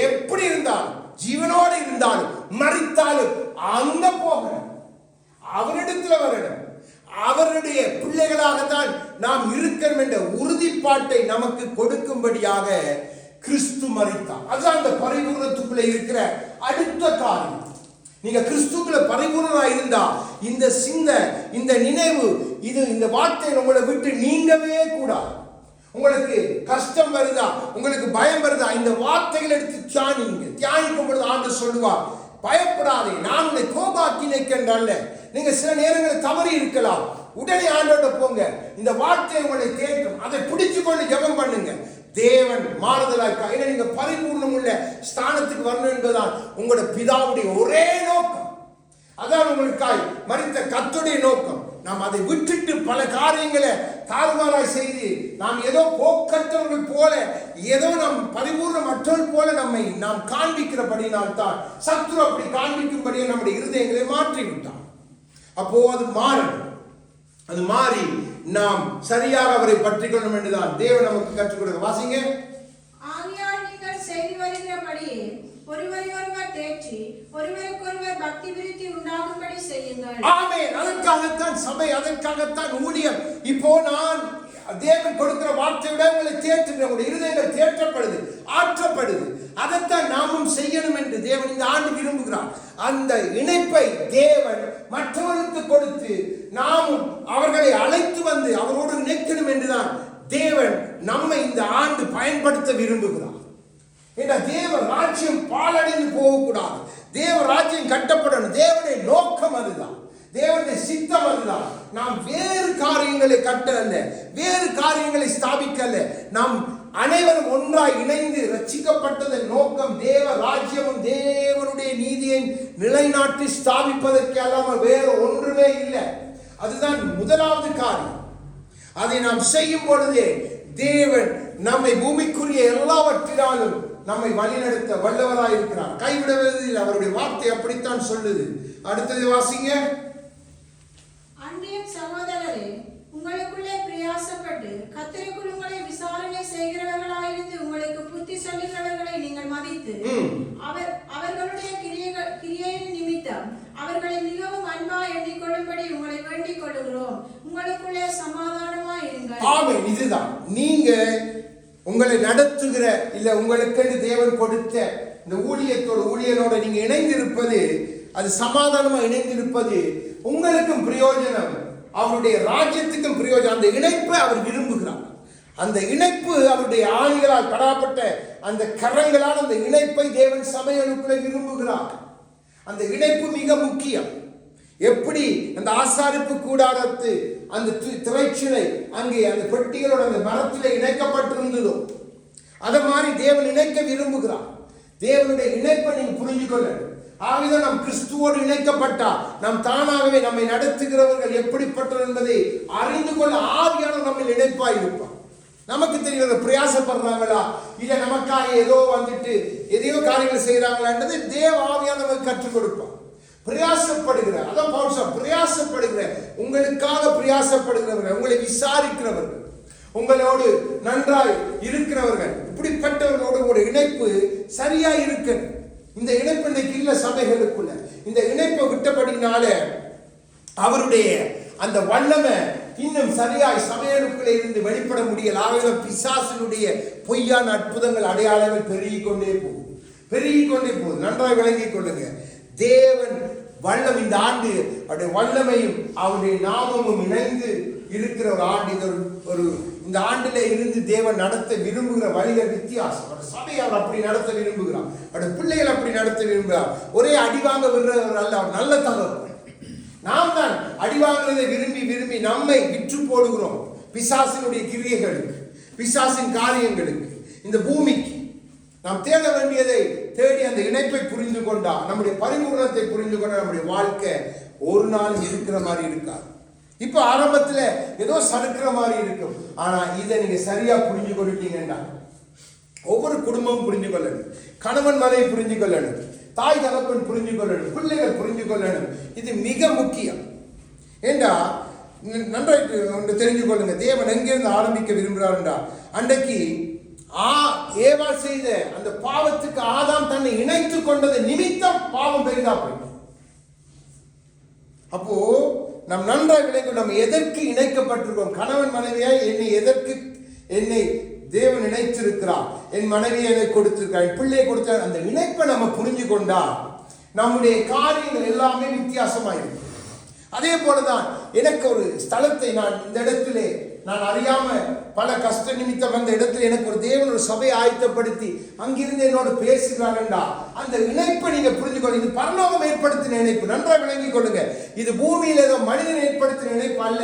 எப்படி இருந்தாலும், ஜீவனோடு இருந்தாலும், மரித்தாலும் அங்க போக அவரிடத்தில் வரணும். அவருடைய பிள்ளைகளாகத்தான் நாம் இருக்கிறோம் என்ற உறுதிப்பாட்டை நமக்கு கொடுக்கும்படியாக கிறிஸ்து மரித்தார். அதுதான் அந்த பரிபூர்ணத்துக்குள்ள இருக்கிற அடுத்த காரியம். நீங்க கிறிஸ்துக்குள்ள பரிபூர்ணமா இருந்தா இந்த சிந்தை, இந்த நினைவு, இந்த வார்த்தை உங்களை விட்டு நீங்கவே கூடாது. உங்களுக்கு கஷ்டம் வருதா, உங்களுக்கு பயம் வருதா, இந்த வார்த்தைகள் எடுத்து தியானிக்கும் பொழுது ஆண்டவர் சொல்லுவார், பயப்படாதே, நான் உன்னை கோபாக்கினைக்கென்றல்ல. நீங்க சில நேரங்களில் தவறி இருக்கலாம், உடனே ஆண்டவரோட போங்க. இந்த வார்த்தை உங்களை தேற்றும், அதை பிடிச்சு கொண்டு ஜெபம் பண்ணுங்க. தேவன் மாறுதலாக நீங்க பரிபூர்ணம் உள்ள ஸ்தானத்துக்கு வரணும் என்பதுதான் உங்களோட பிதாவுடைய ஒரே நோக்கம். அதான் உங்களுக்காய் மரித்த கர்த்தருடைய நோக்கம். நாம் அதை விட்டுட்டு பல காரியங்களை தாறுமாறாய் செய்து நாம் ஏதோ போக்கற்றவர்கள் போல, ஏதோ நாம் பரிபூர்ணமற்றவர்கள் போல நாம் காண்பிக்கிறபடினால் தான் சத்துரு அப்படி காண்பிக்கும்படியே நம்முடைய இருதயங்களை மாற்றி விட்டான். அப்போ அது மாறணும். அது மாறி நாம் சரியாக அவரை பற்றிக் கொள்ளும் என்றுதான் தேவன் நமக்கு கற்றுக் கொடுக்க. வாசிங்க. ஆகையால் நீங்கள் செய்து வருகிறபடியே ஒருவரையொருவர் தேற்றி ஒருவருக்கொருவர் பக்தி விருத்தி உண்டாகும்படி செய்யுங்கள். ஆமென். அதற்காகத்தான் சபை, அதற்காகத்தான் ஊழியம். இப்போ நான் தேவன் கொடுக்கிற வார்த்தை விட உங்களை தேற்றுகிறேன். உங்களுடைய இருதயங்கள் தேற்றப்படுது, ஆற்றப்படுது. அதைத்தான் நாமும் செய்யணும் என்று தேவன் இந்த ஆண்டு விரும்புகிறார். அந்த இணைப்பை தேவன் மற்றவர்களுக்கு கொடுத்து நாமும் அவர்களை அழைத்து வந்து அவரோடு இணைக்கணும் என்றுதான் தேவன் நம்மை இந்த ஆண்டு பயன்படுத்த விரும்புகிறார். தேவ ராஜ்யம் பாலடைந்து போகக்கூடாது. தேவ ராஜ்யம் கட்டப்படணும். தேவனுடைய நோக்கம் அதுதான், தேவனுடைய சித்தம் அதுதான். நாம் வேறு காரியங்களை கட்டல்ல, வேறு காரியங்களை ஸ்தாபிக்கல்ல. நாம் அனைவரும் ஒன்றாய் இணைந்து ரட்சிக்கப்பட்டதன் நோக்கம் தேவ ராஜ்யமும் தேவனுடைய நீதியை நிலைநாட்டி ஸ்தாபிப்பதற்கு அல்லாமல் வேறு ஒன்றுமே இல்லை. அதுதான் முதலாவது காரியம். அதை நாம் செய்யும் பொழுதே தேவன் நம்மை பூமிக்குரிய எல்லாவற்றினாலும் நம்மை வழிநடத்த வல்லவராய் இருக்கிறார். கைவிடுவதில் அவருடைய வார்த்தை அப்படித்தான் சொல்லுது. அடுத்தது வாசிங்க. சொல்லுகிறவர்களை நீங்கள் மதித்து அவர்களுடைய கிரியையின் நிமித்தம் அவர்களை மிகவும் அன்பாய் எண்ணிக்கொள்ளும்படி உங்களை வேண்டிக் கொள்ளுகிறோம். உங்களுக்குள்ளே சமாதானமாய் இருங்கள். ஆமென். இதுதான் நீங்க உங்களை நடத்துகிற இல்ல உங்களுக்கு தேவன் கொடுத்த இந்த ஊழியனோட நீங்க இணைந்திருப்பது, அது சமாதானமா இணைந்திருப்பது உங்களுக்கும் பிரயோஜனம், அவருடைய ராஜ்யத்துக்கும் பிரயோஜனம். அந்த இணைப்பை அவர் விரும்புகிறார். அந்த இணைப்பு அவருடைய ஆணிகளால் படாப்பட்ட அந்த கரங்களால் அந்த இணைப்பை தேவன் சபைகளுக்குள்ளே விரும்புகிறார். அந்த இணைப்பு மிக முக்கியம். எப்படி அந்த ஆசாரிப்பு கூடாரத்து அந்த திரைச்சிலை அங்கே அந்த பெட்டிகளோட அந்த மரத்திலே இணைக்கப்பட்டிருந்ததோ அதை மாதிரி தேவன் இணைக்க விரும்புகிறார். தேவனுடைய இணைப்பை நீங்க புரிஞ்சு கொள்ள. ஆகிதான் நாம் கிறிஸ்துவோடு இணைக்கப்பட்டா நாம் தானாகவே நம்மை நடத்துகிறவர்கள் எப்படிப்பட்டது என்பதை அறிந்து கொள்ள ஆவியானவர் நம்மை இணைப்பாய் இருப்பார். நமக்கு தெரியாத பிரயாசப்படுறாங்களா இல்ல நமக்காக ஏதோ வந்துட்டு எதையோ காரியங்கள் செய்யறாங்களான்றது தேவ ஆவியானவர் கற்றுக் கொடுப்பார். பிரயாசப்படுகிற அதான் பவுல் பிரயாசப்படுகிற உங்களுக்காக பிரயாசப்படுகிறவர்கள், உங்களை விசாரிக்கிறவர்கள், உங்களோடு நன்றாய் இருக்கிறவர்கள், இப்படிப்பட்டவர்களோடு ஒரு இணைப்பு சரியா இருக்கு. இந்த இணைப்பு இன்னைக்கு இல்ல சபைகளுக்குள்ள. இந்த இணைப்பை விட்டபடினால அவருடைய அந்த வல்லமை இன்னும் சரியாய் சபைகளுக்குள்ளே இருந்து வெளிப்பட முடியல. ஆகவே பிசாசினுடைய பொய்யான அற்புதங்கள் அடையாளங்கள் பெருகிக் கொண்டே போகுது. நன்றாய் விளங்கிக் கொள்ளுங்க. தேவன் வல்லம் இந்த ஆண்டு அவருடைய வல்லமையும் அவருடைய நாமமும் இணைந்து இருக்கிற ஒரு ஆண்டு. இந்த ஆண்டில இருந்து தேவன் நடத்த விரும்புகிற வழிகள் வித்தியாசம். அவர் சபையை அவர் அப்படி நடத்த விரும்புகிறார். அவருடைய பிள்ளைகள் அப்படி நடத்த விரும்புகிறார். ஒரே அடிவாங்க விடுறவர் அல்ல, அவர் நல்ல தகவல். நாம் தான் அடிவாங்கிறதை விரும்பி நம்மை விற்று போடுகிறோம் பிசாசினுடைய கிரியைகளுக்கு, பிசாசின் காரியங்களுக்கு. இந்த பூமிக்கு நாம் தேட வேண்டியதை தேடி அந்த இணைப்பை புரிந்து கொண்டா, நம்முடைய பரிபூரணத்தை புரிந்து கொண்டா நம்முடைய வாழ்க்கை ஒரு நாள் இருக்கிற மாதிரி இருக்காது. இப்ப ஆரம்பத்துல ஏதோ சறுக்கிற மாதிரி இருக்கும். ஆனா இதை நீங்க சரியா புரிஞ்சு கொள்ளிட்டீங்கன்னா ஒவ்வொரு குடும்பமும் புரிஞ்சு கொள்ளணும், கணவன் மனைவி புரிஞ்சு கொள்ளணும், தாய் தகப்பன் புரிஞ்சு கொள்ளணும், பிள்ளைகள் புரிஞ்சு கொள்ளணும். இது மிக முக்கியம். ஏண்டா நன்றாக தெரிஞ்சு கொள்ளுங்க. தேவன் எங்கிருந்து ஆரம்பிக்க விரும்புகிறார்டா, அன்றைக்கு ஏவாள் செய்த அந்த பாவத்துக்கு ஆதாம் தன்னை இணைத்துக் கொண்டது நிமித்தம் பாவம் பெரிதா போயிட்டு. அப்போ நம் நன்றாக விளங்கும், நம்ம எதற்கு இணைக்கப்பட்டிருக்கோம். கணவன் மனைவியாய் என்னை தேவன் இணைத்திருக்கிறார், என் மனைவியை எனக்கு கொடுத்திருக்கிறார், என் பிள்ளையை கொடுத்தார். அந்த இணைப்பை நம்ம புரிஞ்சு கொண்டா நம்முடைய காரியங்கள் எல்லாமே வித்தியாசமாயிருக்கு. அதே போலதான் எனக்கு ஒரு ஸ்தலத்தை நான் இந்த இடத்திலே நான் அறியாம பல கஷ்ட நிமித்தம் வந்த இடத்துல எனக்கு ஒரு தேவன் ஒரு சபையை ஆயத்தப்படுத்தி அங்கிருந்து என்னோட பேசுகிறாருண்டா அந்த இணைப்பை நீங்க புரிஞ்சு கொள்ளுங்க. இது பரலோகம் ஏற்படுத்தின இணைப்பு. நன்றாக விளங்கிக் கொள்ளுங்க. இது பூமியில ஏதோ மனிதன் ஏற்படுத்தின இணைப்பு அல்ல.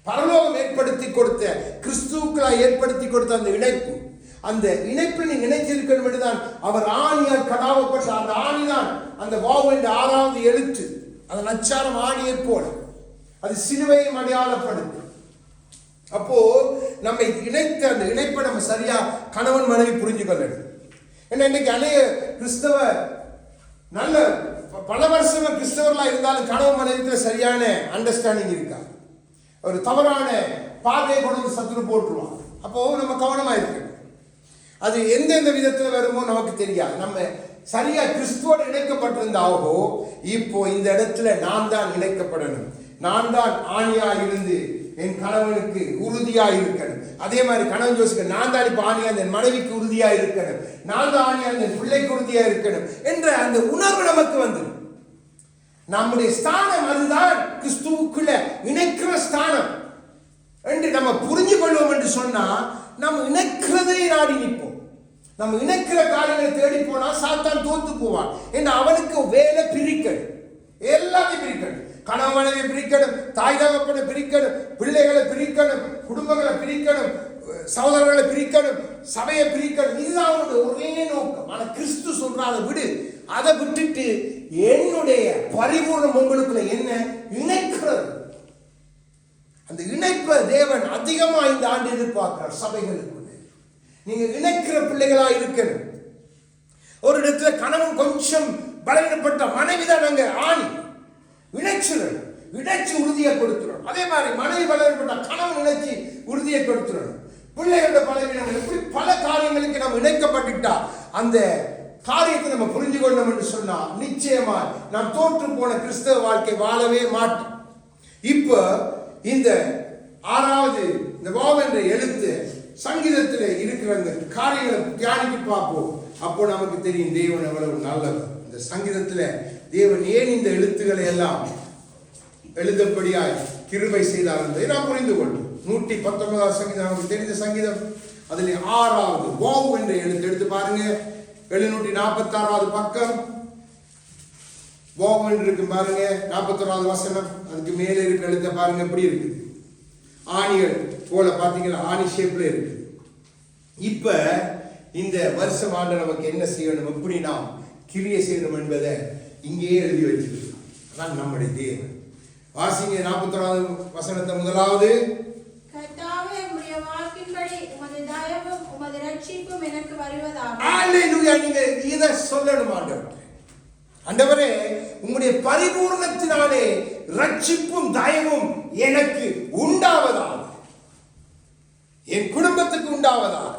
பரலோகம் ஏற்படுத்தி கொடுத்த, கிறிஸ்துவுக்குள்ளாய் ஏற்படுத்தி கொடுத்த அந்த இணைப்பு. அந்த இணைப்பில் நீங்க இணைச்சிருக்கணும் என்றுதான் அவர் ஆணியால் கடாவப்பட்ட அந்த ஆணிதான் அந்த வாவு என்ற 6வது எழுத்து, அந்த நச்சாரம் ஆணியை போல அது சிலுவையும் அடையாளப்படுது. அப்போ நம்மை இணைத்த அந்த இணைப்பை நம்ம சரியா கணவன் மனைவி புரிஞ்சு கொள்ளணும். ஏன்னா இன்னைக்கு அநேக கிறிஸ்தவ நல்ல பல வருஷமா கிறிஸ்தவர்களா இருந்தாலும் கணவன் மனைவிக்கு சரியான அண்டர்ஸ்டாண்டிங் இருக்கா, ஒரு தவறான பார்வையை கொண்டு சத்துரு போட்டுருவான். அப்போ நம்ம கவனமா இருக்கணும். அது எந்தெந்த விதத்துல வருமோ நமக்கு தெரியாது. நம்ம சரியா கிறிஸ்துவோடு இணைக்கப்பட்டிருந்தாவோ இப்போ இந்த இடத்துல நான் தான் இணைக்கப்படணும், நான் தான் ஆணியா இருந்து என் கணவனுக்கு உறுதியா இருக்கணும். அதே மாதிரி கணவன் யோசிக்க, நான் தான் இப்ப ஆணியா என் மனைவிக்கு உறுதியா இருக்கணும், நான் தான் ஆணியா என் பிள்ளைக்கு உறுதியா இருக்கணும் என்ற அந்த உணர்வு நமக்கு வந்துடும். நம்முடைய ஸ்தானம் அதுதான் கிறிஸ்துவுக்குள்ள இணைக்கிற ஸ்தானம் என்று நம்ம புரிஞ்சு கொள்வோம் என்று சொன்னா நம்ம இணைக்கிறதை நாடி நிற்போம். நம்ம இணைக்கிற காரியங்களை தேடி போனா சாத்தான் தோத்து போவான். என்று அவனுக்கு வேலை பிரிக்கணும், எல்லாத்தையும் பிரிக்கணும். கணவன் மனைவியை பிரிக்கணும், தாய் தகப்பனை பிரிக்கணும், பிள்ளைகளை பிரிக்கணும், குடும்பங்களை பிரிக்கணும், சகோதரர்களை பிரிக்கணும், சபையை பிரிக்கணும். இதுதான் அவனுடைய ஒரே நோக்கம். ஆனா கிறிஸ்து சொல்றாத விடு, அதை விட்டுட்டு என்னுடைய பரிபூர்ணம் உங்களுக்குள்ள என்ன இணைக்கிறது. அந்த இணைப்பை தேவன் அதிகமா இந்த ஆண்டு எதிர்பார்க்கிறார் சபைகளுக்குள்ள. நீங்க இணைக்கிற பிள்ளைகளா இருக்கணும். ஒரு இடத்துல கணவன் கொஞ்சம் பலவீனப்பட்ட மனைவிதான் அங்க ஆணி இணைச்சு உறுதியை கொடுத்துடணும். அதே மாதிரி மனைவி பலவீனப்பட்ட கணவன் இணைச்சி உறுதியை கொடுத்துடணும். பிள்ளைகளோட பலவீனங்கள், இப்படி பல காரியங்களுக்கு நம்ம இணைக்கப்பட்டுட்டா அந்த காரியத்தை நம்ம புரிஞ்சு கொண்டோம் என்று சொன்னா நிச்சயமா நாம் தோற்று போன கிறிஸ்தவ வாழ்க்கை வாழவே மாட்டோம். இப்ப இந்த 6வது இந்த வாவ் என்ற எழுத்து சங்கீதத்தில் இருக்கிற அந்த காரியங்களை தியானித்து பார்ப்போம். அப்போ நமக்கு தெரியும் தேவன் எவ்வளவு நல்லவர். இந்த சங்கீதத்தில் தேவன் ஏன் இந்த எழுத்துக்களை எல்லாம் எழுதப்படியாய் கிருபை செய்தார் என்பதை நாம் புரிந்து கொள்வோம். 119வது சங்கீதம் நமக்கு தெரிந்த சங்கீதம். அதில் 6வது வாவ் என்ற எழுத்து எடுத்து பாருங்க. 746வது பக்கம் வாவ் என்று இருக்கு பாருங்க. 41வது வசனம் அதுக்கு மேலே இருக்க எழுத்த பாருங்க எப்படி இருக்குது. ஆணிகள் போல பாத்தீங்கன்னா ஆணி ஷேப்ல இருக்கு. இப்ப இந்த வருஷம் ஆண்டு நமக்கு என்ன செய்யணும், எப்படி நாம் கிரியை செய்யணும் என்பதை இங்கேயே எழுதி வச்சிருக்கோம். அதான் நம்முடைய தேவன். வாசிங்க 41வது வசனத்தை. முதலாவது, கர்த்தாவே உம்முடைய வாக்கின்படி உமது தயவும் உமது ரட்சிப்பும் எனக்கு வருவதாக. அல்லேலூயா. நீங்க இதை சொல்லணும் ஆண்டவரே. ஆண்டவரே உம்முடைய பரிபூர்ணத்தினாலே ரட்சிப்பும் தயவும் எனக்கு உண்டாவதாக, என் குடும்பத்துக்கு உண்டாவதாக,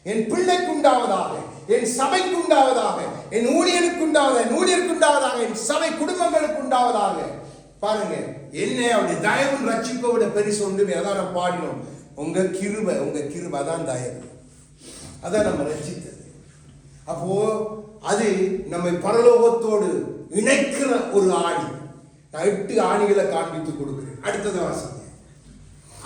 என் பிள்ளைக்கு உண்டாவதாக, என் சபைக்கு உண்டாவதாக, என் ஊழியனுக்கு உண்டாவதாக, என் ஊழியருக்கு உண்டாவதாக, என் சபை குடும்பங்களுக்கு உண்டாவதாக. பாருங்க என்ன அவருடைய தயவும் ரட்சிப்போட பெருசு ஒன்றுமே. அதான் நம்ம பாடினோம். உங்க கிருபை அதான் தயவு, அதான் நம்ம ரட்சித்தது. அப்போ அது நம்மை பரலோகத்தோடு இணைக்கிற ஒரு ஆணி. நான் 8 ஆணிகளை காண்பித்து கொடுக்கிறேன். அடுத்தது வாசிங்க.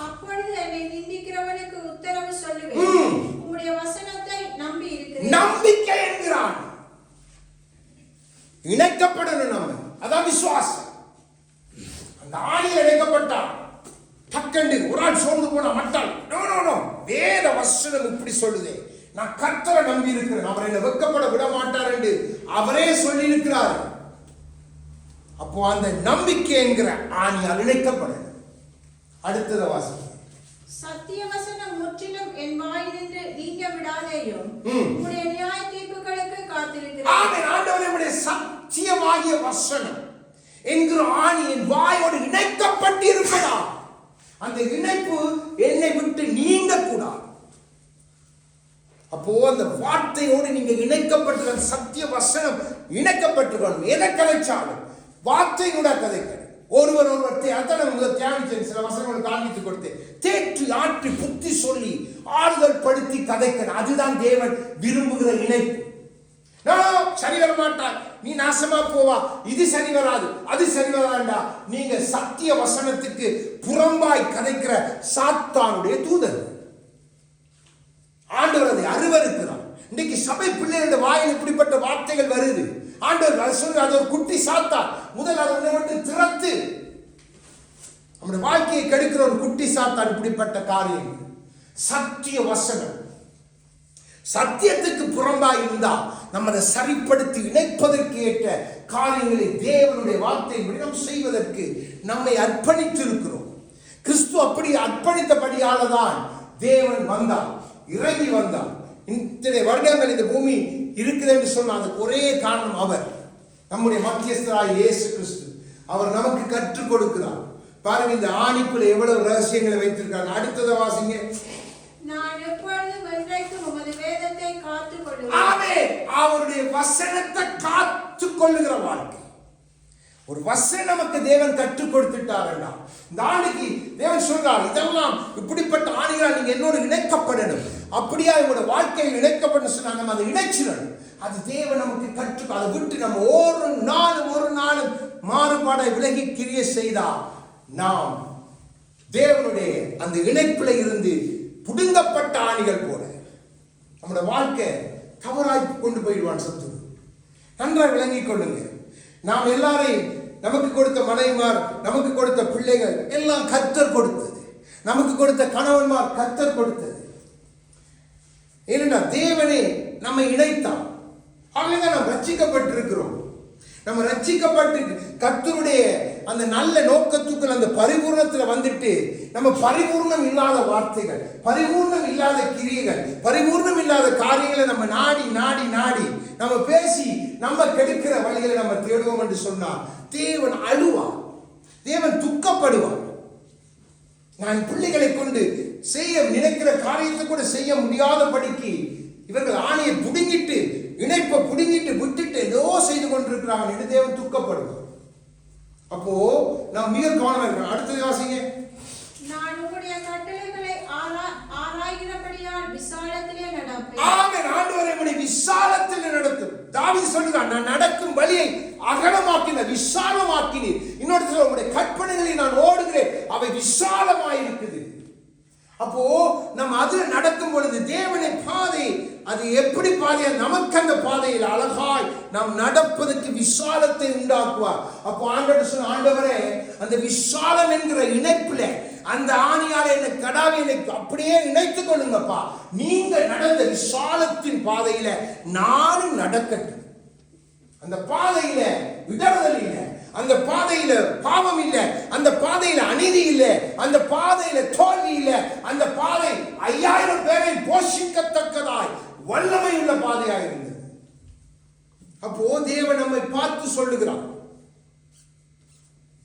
அப்பொழுது என்னை நிந்திக்கிறவனுக்கு உத்தரவு சொல்லுவேன், உம்முடைய வசனத்தை நம்பி இருக்கிறேன். நம்பிக்கை என்கிறான். இணைக்கப்படணும் நம்ம, அதான் விசுவாசம். அந்த ஆணியில் இணைக்கப்பட்டான் டக்கண்டு ஒரு ஆள் சோர்ந்து போனா மட்டால் வேத வசனம் இப்படி சொல்லுதே, நான் கர்த்தரை நம்பி இருக்கிறேன், அவர் என்னை வெட்கப்பட விட மாட்டார் என்று அவரே சொல்லி இருக்கிறார். அப்போ அந்த நம்பிக்கை என்கிற ஆணியால் இணைக்கப்படும். அடுத்தது வாசி. சத்திய வசனம் முற்றிலும் என் வாயிலிருந்து நீங்க விடாதேயும் உம்முடைய நியாய தீர்ப்புகளுக்கு காத்திருக்கிறேன். ஆமென். ஆண்டவரே உம்முடைய சத்தியமாகிய வசனம் என்கிற ஆணி என் வாயோடு இணைக்கப்பட்டு இருப்பதா, அந்த இணைப்பு என்னை விட்டு நீங்க கூடாது. அப்போ அந்த வார்த்தையோடு நீங்க இணைக்கப்பட்டு சத்திய வசனம் இணைக்கப்பட்டிருக்கணும். எதை கதைச்சாலும் வார்த்தையோட கதைக்கணும். ஒருவர் அத்தனை தியானிச்சேன். சில வசனங்கள் காண்பித்து கொடுத்தேன். தேற்றி ஆற்றி புத்தி சொல்லி ஆறுதல் படுத்தி கதைக்கணும். அதுதான் தேவன் விரும்புகிற இணைப்பு. சரி வர மாட்டார், நீ நாசமா போவா, இது சரி வராது, அது சரி வராண்டா, நீங்க சத்திய வசனத்துக்கு புறம்பாய் கதைக்கிற சாத்தானுடைய தூதர். ஆண்டவர் அதை அருவருக்கிறார். இன்னைக்கு சபை பிள்ளைகளுடைய வாயில் இப்படிப்பட்ட வார்த்தைகள் வருது. ஆண்டவர் சொல்ற அது ஒரு குட்டி சாத்தான். முதல் அதை விட்டு திறத்து நம்முடைய வாழ்க்கையை கெடுக்கிற ஒரு குட்டி சாத்தான். இப்படிப்பட்ட காரியம் சத்திய வசனம் சத்தியத்துக்கு புறம்பாய் இருந்தா நம்மளை சரிப்படுத்தி இணைப்பதற்கு ஏற்ற காரியங்களை தேவனுடைய வார்த்தையின்படி நாம் செய்வதற்கு நம்மை அர்ப்பணித்து இருக்கிறோம். கிறிஸ்து அப்படி அர்ப்பணித்தபடியால்தான் தேவன் வந்தார், இறங்கி வந்தார். இத்தனை வருடங்கள் இந்த பூமி இருக்குது என்று சொன்ன அதுக்கு ஒரே காரணம் அவர், நம்முடைய மத்தியஸ்தராய் இயேசு கிறிஸ்து. அவர் நமக்கு கற்றுக் கொடுக்கிறார். பாருங்க இந்த ஆணிக்குள்ள எவ்வளவு ரகசியங்களை வைத்திருக்காங்க. அடுத்ததை வாசிங்க. நான் எப்பொழுதும் என்றைக்கும் உமது வேதத்தை காத்துக் கொள்ளுவேன். ஆமென். அவருடைய வசனத்தை காத்துக் கொள்ளுகிற வாழ்க்கை. ஒரு வசனம் நமக்கு தேவன் கற்றுக் கொடுத்துட்டாருன்னா இந்த ஆணிக்கு தேவன் சொல்றார், இதெல்லாம் இப்படிப்பட்ட ஆணிகளால் நீங்க என்னோடு இணைக்கப்படணும். அப்படியா உங்களோட வாழ்க்கையில் இணைக்கப்படணும் சொன்னா நம்ம அதை இணைச்சிடணும். அது தேவன் நமக்கு கற்றுக். அதை விட்டு நம்ம ஒரு நாளும் மாறுபாடை விலகி கிரியை செய்தா நாம் தேவனுடைய அந்த இணைப்பில் இருந்து புடுங்கப்பட்ட ஆணிகள் போல நம்முடைய வாழ்க்கை தவறாய் கொண்டு போயிடுவான் சத்து. நன்றாக விளங்கிக் கொள்ளுங்க. நாம் எல்லாரையும் நமக்கு கொடுத்த மனைவிமார், நமக்கு கொடுத்த பிள்ளைகள் எல்லாம் கர்த்தர் கொடுத்தது. நமக்கு கொடுத்த கணவன்மார் கர்த்தர் கொடுத்தது. ஏனென்றா தேவனே நம்மை இணைத்தான். ஆகவேதான் நாம் ரட்சிக்கப்பட்டிருக்கிறோம். நம்ம ரட்சிக்கப்பட்டு கர்த்தருடைய அந்த நல்ல நோக்கத்துக்குள் அந்த பரிபூர்ணத்தில் வந்துட்டு நம்ம பரிபூர்ணம் இல்லாத வார்த்தைகள், பரிபூர்ணம் இல்லாத கிரியைகள், பரிபூர்ணம் இல்லாத காரியங்களை நம்ம நாடி நம்ம பேசி நம்ம கெடுக்கிற வழிகளை நம்ம தேடுவோம் என்று சொன்னால் தேவன் அழுவார், தேவன் துக்கப்படுவார். நான் பிள்ளைகளை கொண்டு செய்ய நினைக்கிற காரியத்தை கூட செய்ய முடியாதபடிக்கு இவர்கள் ஆணையை புடுங்கிட்டு இணைப்பை புடுங்கிட்டு விட்டுட்டு ஏதோ செய்து கொண்டிருக்கிறாங்க என்று தேவன் துக்கப்படுவார். அப்போ நாம் மிக கவனமா இருக்கணும். அடுத்தது வாசிங்க. நான் உம்முடைய கட்டளைகளை ஆராய்கிறபடியால் விசாலத்திலே நடப்பேன். ஆமென். ஆண்டவரே உம்முடைய விசாலத்திலே நடத்தும். தாவீது சொல்கிறான், நான் நடக்கும் வழியை அகலமாக்கின விசாலமாக்கினீர். இன்னொரு சொல்ல, உம்முடைய கற்பனைகளை நான் ஓடுகிறேன், அவை விசாலமாயிருக்குது. அப்போ நம்ம அதுல நடக்கும் பொழுது தேவனின் பாதை அது எப்படி பாதையா நமக்கு அந்த பாதையில் அழகாய் நாம் நடப்பதற்கு விசாலத்தை உண்டாக்குவார். அப்போ ஆண்டவர் சொன்ன, ஆண்டவரே அந்த விசாலம் என்கிற இணைப்புல அந்த ஆணியால என்னை கடாவை எனக்கு அப்படியே இணைத்துக் கொள்ளுங்கப்பா. நீங்க நடந்த விசாலத்தின் பாதையில நானும் நடக்கட்டும். அந்த பாதையில இடறுதல் இல்லை, அந்த பாதையில பாவம் இல்லை, அந்த பாதையில அநீதி இல்லை, அந்த பாதையில தோல்வி இல்லை. அந்த பாதை 5000 பேரை போஷிக்கத்தக்கதாய் வல்லமை உள்ள பாதையாக இருந்தது. அப்போ தேவன் நம்மை பார்த்து சொல்லுகிறார்,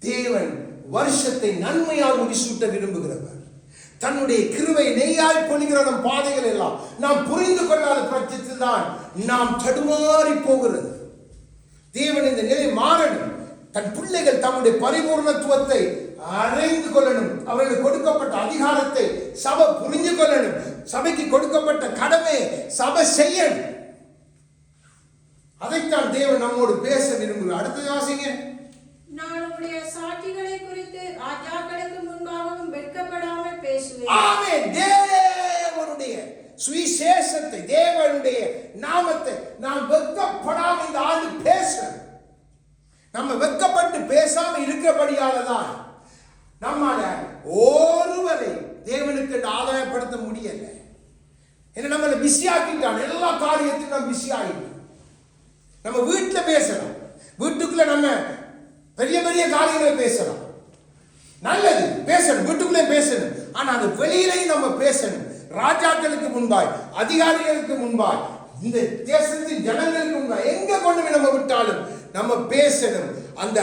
தேவன் வருஷத்தை நன்மையால் முடிசூட்ட விரும்புகிறவர். தன்னுடைய கிருபை நெய்யாய் பொழிகிற நம் பாதைகள் எல்லாம் நாம் புரிந்து கொள்ளாத பட்சத்தில் தான் நாம் தடுமாறி போகிறது. தேவன் இந்த நிலை மாறணும். தன் பிள்ளைகள் தம்முடைய பரிபூர்ணத்துவத்தை அடைந்து கொள்ளணும். அவர்களுக்கு கொடுக்கப்பட்ட அதிகாரத்தை சபை புரிந்து கொள்ளணும். சபைக்கு கொடுக்கப்பட்ட கடமை சபை செய்யணும். அதைத்தான் தேவன் நம்மோடு பேச விரும்புகிறார். அடுத்தது வாசிங்க. நான் உம்முடைய சாட்சிகளை குறித்து ராஜாக்களுக்கு முன்பாகவும் வெட்கப்படாமல் பேசுவேன். ஆமென். தேவனுடைய சுவிசேஷத்தை, தேவனுடைய நாமத்தை நாம் வெட்கப்படாமல் இந்த ஆண்டு பேசணும். நம்ம வெட்கப்பட்டு பேசாம இருக்கிறபடியாலதான் நம்மால ஒருவரை தேவனுக்கு ஆதாயப்படுத்த முடியல. ஏன்னா நம்மளை பிஸியாக்கிட்டான். எல்லா காரியத்தையும் நம்ம பிஸியாகிட்டோம். நம்ம வீட்டுல பேசலாம், வீட்டுக்குள்ள நம்ம பெரிய பெரிய காரியங்களை பேசலாம், நல்லது பேசணும், வீட்டுக்குள்ளே பேசணும். ஆனா அது வெளியிலையும் நம்ம பேசணும். ராஜாக்களுக்கு முன்பாய், அதிகாரிகளுக்கு முன்பாய், இந்த தேசத்தின் ஜனங்களுக்கு முன்பாய், எங்க கொண்டு போய் நம்ம விட்டாலும் நம்ம பேசணும். அந்த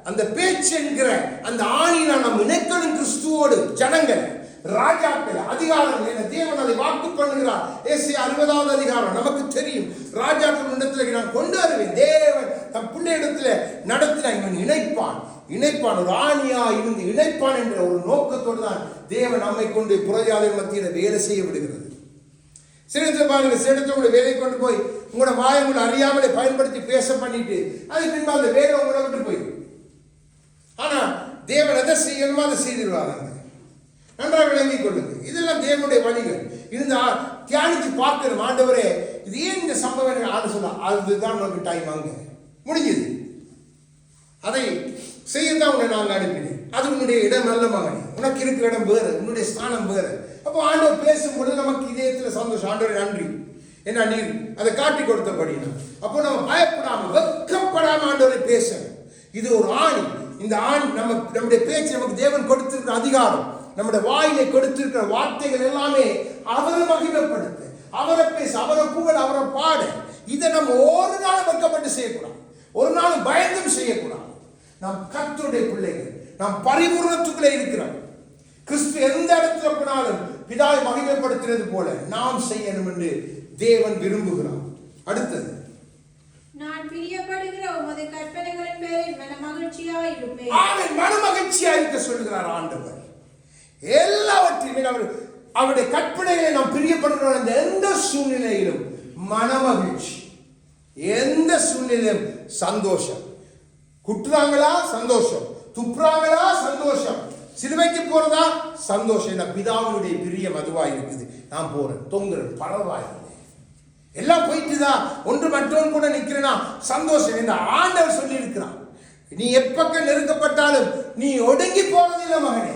அந்த பேச்சு என்கிற அந்த ஆணினா நம்ம இணைக்கணும் கிறிஸ்துவோடு. ஜனங்கள், ராஜாக்கள், அதிகாரங்கள் என தேவன் அதை வாக்கு பண்ணுகிறார். ஏசாயா 60வது அதிகாரம் நமக்கு தெரியும். ராஜாக்கள் இடத்துல நான் கொண்டு வருவேன். தேவன் தம் பிள்ளை இடத்துல நடத்தின இவன் இணைப்பான், ஒரு ஆணியா இருந்து இணைப்பான் என்ற ஒரு நோக்கத்தோடு தான் தேவன் நம்மை கொண்டு புறஜாதிகள் மத்தியில் வேலை செய்ய விடுகிறது. சிலத்தில் பாருங்க, சிலத்தோட வேலை கொண்டு போய் உங்களோட வாயை உங்களை அறியாமலே பயன்படுத்தி பேச பண்ணிட்டு அதுக்கு பின்பு அந்த வேலை உங்களை விட்டு போயிடும். ஆனா தேவன் எதை செய்யணுமோ அதை செய்திருவாங்க. நன்றாக விளங்கிக் கொள்ளுங்க. இதெல்லாம் தேவனுடைய வழிகள். இருந்து தியானித்து பார்க்கணும். ஆண்டவரே இது ஏன் இந்த சம்பவம் ஆண்டு சொல்ல, அதுதான் நமக்கு டைம் அங்க முடிஞ்சது. அதை செய்யத்தான் உன்னை நாங்கள் அனுப்பினேன். அது உன்னுடைய இடம் நல்ல மகனே, உனக்கு இருக்கிற இடம் வேறு, உன்னுடைய ஸ்தானம் வேறு. அப்போ ஆண்டவர் பேசும்பொழுது நமக்கு இதயத்தில் சந்தோஷம். ஆண்டவர் நன்றி, என்ன நீர் அதை காட்டி கொடுத்தபடினா. அப்போ நம்ம பயப்படாம வெட்கப்படாம ஆண்டவரை பேசணும். இது ஒரு ஆணி. இந்த ஆண் நம்முடைய பேச்சு நமக்கு தேவன் கொடுத்திருக்கிற அதிகாரம், நம்முடைய வாயிலை கொடுத்திருக்கிற வார்த்தைகள் எல்லாமே அவரை மகிமைப்படுத்த, அவரை பேச, அவரை புகழ், அவரை பாட. இதை நம்ம ஒரு நாளும் வெட்கப்பட்டு செய்யக்கூடாது, ஒரு நாளும் பயந்தும் செய்யக்கூடாது. நாம் கர்த்தருடைய பிள்ளைகள், நாம் பரிபூர்ணத்துக்குள்ளே இருக்கிறோம். கிறிஸ்து எந்த இடத்துல போனாலும் பிதாவை மகிமைப்படுத்துறது போல நாம் செய்யணும் என்று தேவன் விரும்புகிறார். அடுத்தது, நான் பிரியப்படுகிற உமது கற்பனைகளின் பேரில் மனமகிழ்ச்சியாய் இருப்பேன். ஆமென். மனமகிழ்ச்சியாய் இருக்க சொல்கிறார் ஆண்டவர். எல்லாவற்றையும் அவருடைய கற்பனைகளை நாம் பிரியப்படுகிற எந்த சூழ்நிலையிலும் மனமகிழ்ச்சி, எந்த சூழ்நிலையிலும் சந்தோஷம். குட்டுறாங்களா சந்தோஷம், துப்புறாங்களா சந்தோஷம், சிலுவைக்கு போறதா சந்தோஷம். என்ன பிதாவினுடைய பிரியம் அதுவா இருக்குது. நான் போறேன், தொங்குறேன், பரவாயில்லை, எல்லாம் போயிட்டுதான், ஒன்று மற்றவன் கூட நிக்கிறேனா சந்தோஷம் என்று ஆண்டவர் சொல்லி இருக்கிறான். நீ எப்பக்கம் நெருக்கப்பட்டாலும் நீ ஒடுங்கி போனதில்லை மகனே.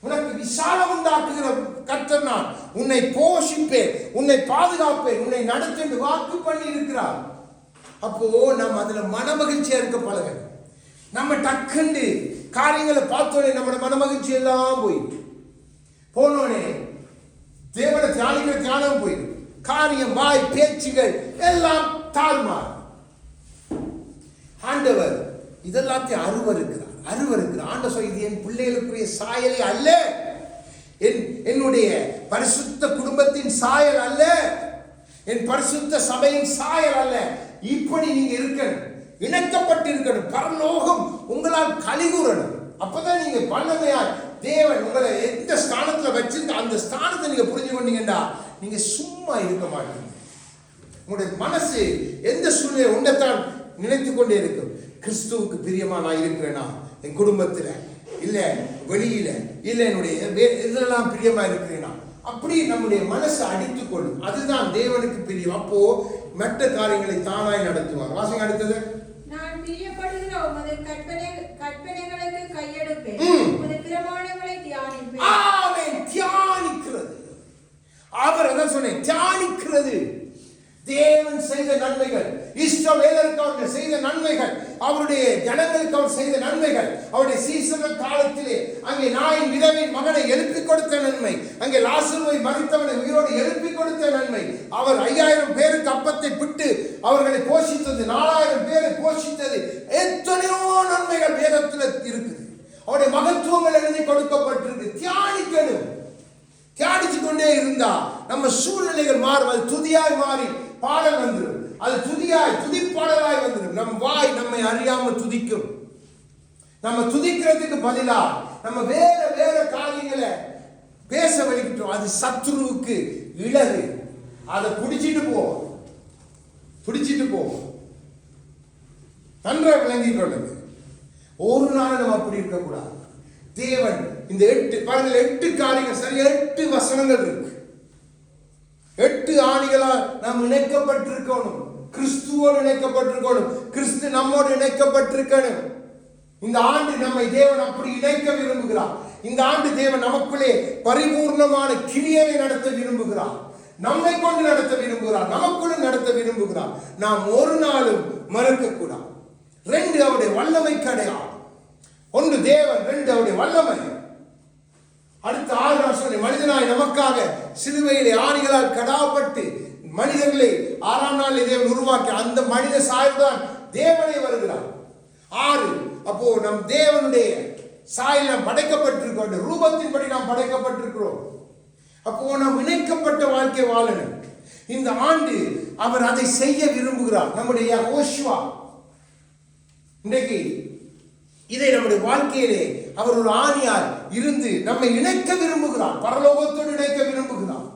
உனக்கு விசாலம் உண்டாக்குகிற கர்த்தர் நான். உன்னை போஷிப்பேன், உன்னை பாதுகாப்பேன், உன்னை நடத்தி என்று வாக்கு பண்ணி இருக்கிறார். அப்போ நம்ம அதுல மனமகிழ்ச்சியா இருக்க பழகணும். நம்ம டக்குண்டு காரியங்களை பார்த்தோன்னே நம்மளோட மனமகிழ்ச்சி எல்லாம் போயிடும். போனோடனே தேவனை தியானிக்கிற தியானம் போயிடும். காரியம், வாய், பேச்சுகள் எல்லாம் தாழ்மாறு. ஆண்டவர் இதெல்லாத்தையும் அருவருக்கிறார். ஆண்டவர் இது என் பிள்ளைகளுக்குரிய சாயலே அல்ல, என் என்னுடைய பரிசுத்த குடும்பத்தின் சாயல் அல்ல, என் பரிசுத்த சபையின் சாயல் அல்ல. இப்படி நீங்க இருக்கணும், இணைக்கப்பட்டிருக்கணும். பரலோகம் உங்களால் கலிகூறணும். அப்பதான் நீங்க வல்லமையாய் தேவன் உங்களை எந்த ஸ்தானத்துல வச்சிருக்க அந்த ஸ்தானத்தை நீங்க புரிஞ்சு கொண்டீங்கன்னா நீங்க சும்மா இருக்க மாட்டீங்க. உங்களுடைய மனசு எந்த சூழ்நிலை உண்டைத்தான் நினைத்து கொண்டே இருக்கும். கிறிஸ்துவுக்கு பிரியமா நான் இருக்கிறேனா, என் குடும்பத்துல இல்ல, வெளியில இல்ல, என்னுடைய இதெல்லாம் பிரியமா இருக்கிறேனா, அப்படி நம்முடைய மனசை அடித்துக் கொள்ளும். அதுதான் தேவனுக்கு பிரியம். அப்போ மற்ற காரியங்களை தானாய் நடத்துவார். வாசங்க அடுத்தது, நான் பிரியப்படுகிற உமது கற்பனைகளுக்கு கையெடுப்பேன், உமது பிரமாணங்களை தியானிப்பேன். ஆமென். தியானிக்கிறது, அவர் அதான் சொன்னேன், தியானிக்கிறது. தேவன் செய்த நன்மைகள், இஸ்ரவேலருக்கு அவர்கள் செய்த நன்மைகள், அவருடைய ஜனங்களுக்கு அவர் செய்த நன்மைகள், அவருடைய சீசன காலத்திலே அங்கே நாயின் விதவின் மகனை எழுப்பி கொடுத்த நன்மை, அங்கே லாசருவை மரித்தவனை உயிரோடு எழுப்பி கொடுத்த நன்மை, அவர் 5000 பேருக்கு அப்பத்தை பிட்டு அவர்களை போஷித்தது, 4000 பேரை போஷித்தது, எத்தனையோ நன்மைகள் வேதத்தில் இருக்குது. அவருடைய மகத்துவங்கள் எழுதி கொடுக்கப்பட்டிருக்கு. தியானிக்கணும். தியானிச்சு கொண்டே இருந்தா நம்ம சூழ்நிலைகள் மாறும். அது துதியாய் மாறி பாடல் வந்துடும், அது துதிப்பாடலாய் வந்துடும். நம் வாய் நம்மை அறியாம துதிக்கும். நம்ம துதிக்கிறதுக்கு பதிலா நம்ம வேற காரியங்களை பேச வலிக்கிட்டோம். அது சத்துருவுக்கு இழகு. அதை பிடிச்சிட்டு போ நன்றாக விளங்கிக் கொள்ளுங்க. ஒரு நாள் நம்ம அப்படி இருக்கக்கூடாது. தேவன் இந்த 8 காரியங்கள், சரி 8 வசனங்கள் இருக்கு. 8 ஆணிகளால் நாம் இணைக்கப்பட்டிருக்கணும். கிறிஸ்துவோடு இணைக்கப்பட்டிருக்கணும். கிறிஸ்து நம்மோடு இணைக்கப்பட்டிருக்கணும். இந்த ஆண்டு நம்மை தேவன் அப்படி இணைக்க விரும்புகிறார். இந்த ஆண்டு தேவன் நமக்குள்ளே பரிபூர்ணமான கிரியையை நடத்த விரும்புகிறார். நம்மை கொண்டு நடத்த விரும்புகிறார். நமக்குள்ள நடத்த விரும்புகிறார். நாம் ஒரு நாளும் மறக்க கூடாது. 2 அவருடைய வல்லமை அடையாளம். 1 தேவன், 2 அவருடைய வல்லமை. அடுத்த 6 வருஷம் மனிதனாய் நமக்காக சிலுவையிலே ஆணிகளால் கடாப்பட்டு மனிதர்களை 6ஆம் நாளில் தேவன் உருவாக்கி அந்த மனித சாயல்தான் தேவனே வருகிறார். 6 அப்போ நம் தேவனுடைய சாயல் நாம் படைக்கப்பட்டிருக்கோம். ரூபத்தின்படி நாம் படைக்கப்பட்டிருக்கிறோம். அப்போ நாம் இணைக்கப்பட்ட வாழ்க்கை வாழணும். இந்த ஆண்டு அவர் அதை செய்ய விரும்புகிறார். நம்முடைய யோசுவா இன்றைக்கு இதை நம்முடைய வாழ்க்கையிலே அவர் ஒரு ஆணியார் இருந்து நம்மை இணைக்க விரும்புகிறார். பரலோகத்தோடு இணைக்க விரும்புகிறார்.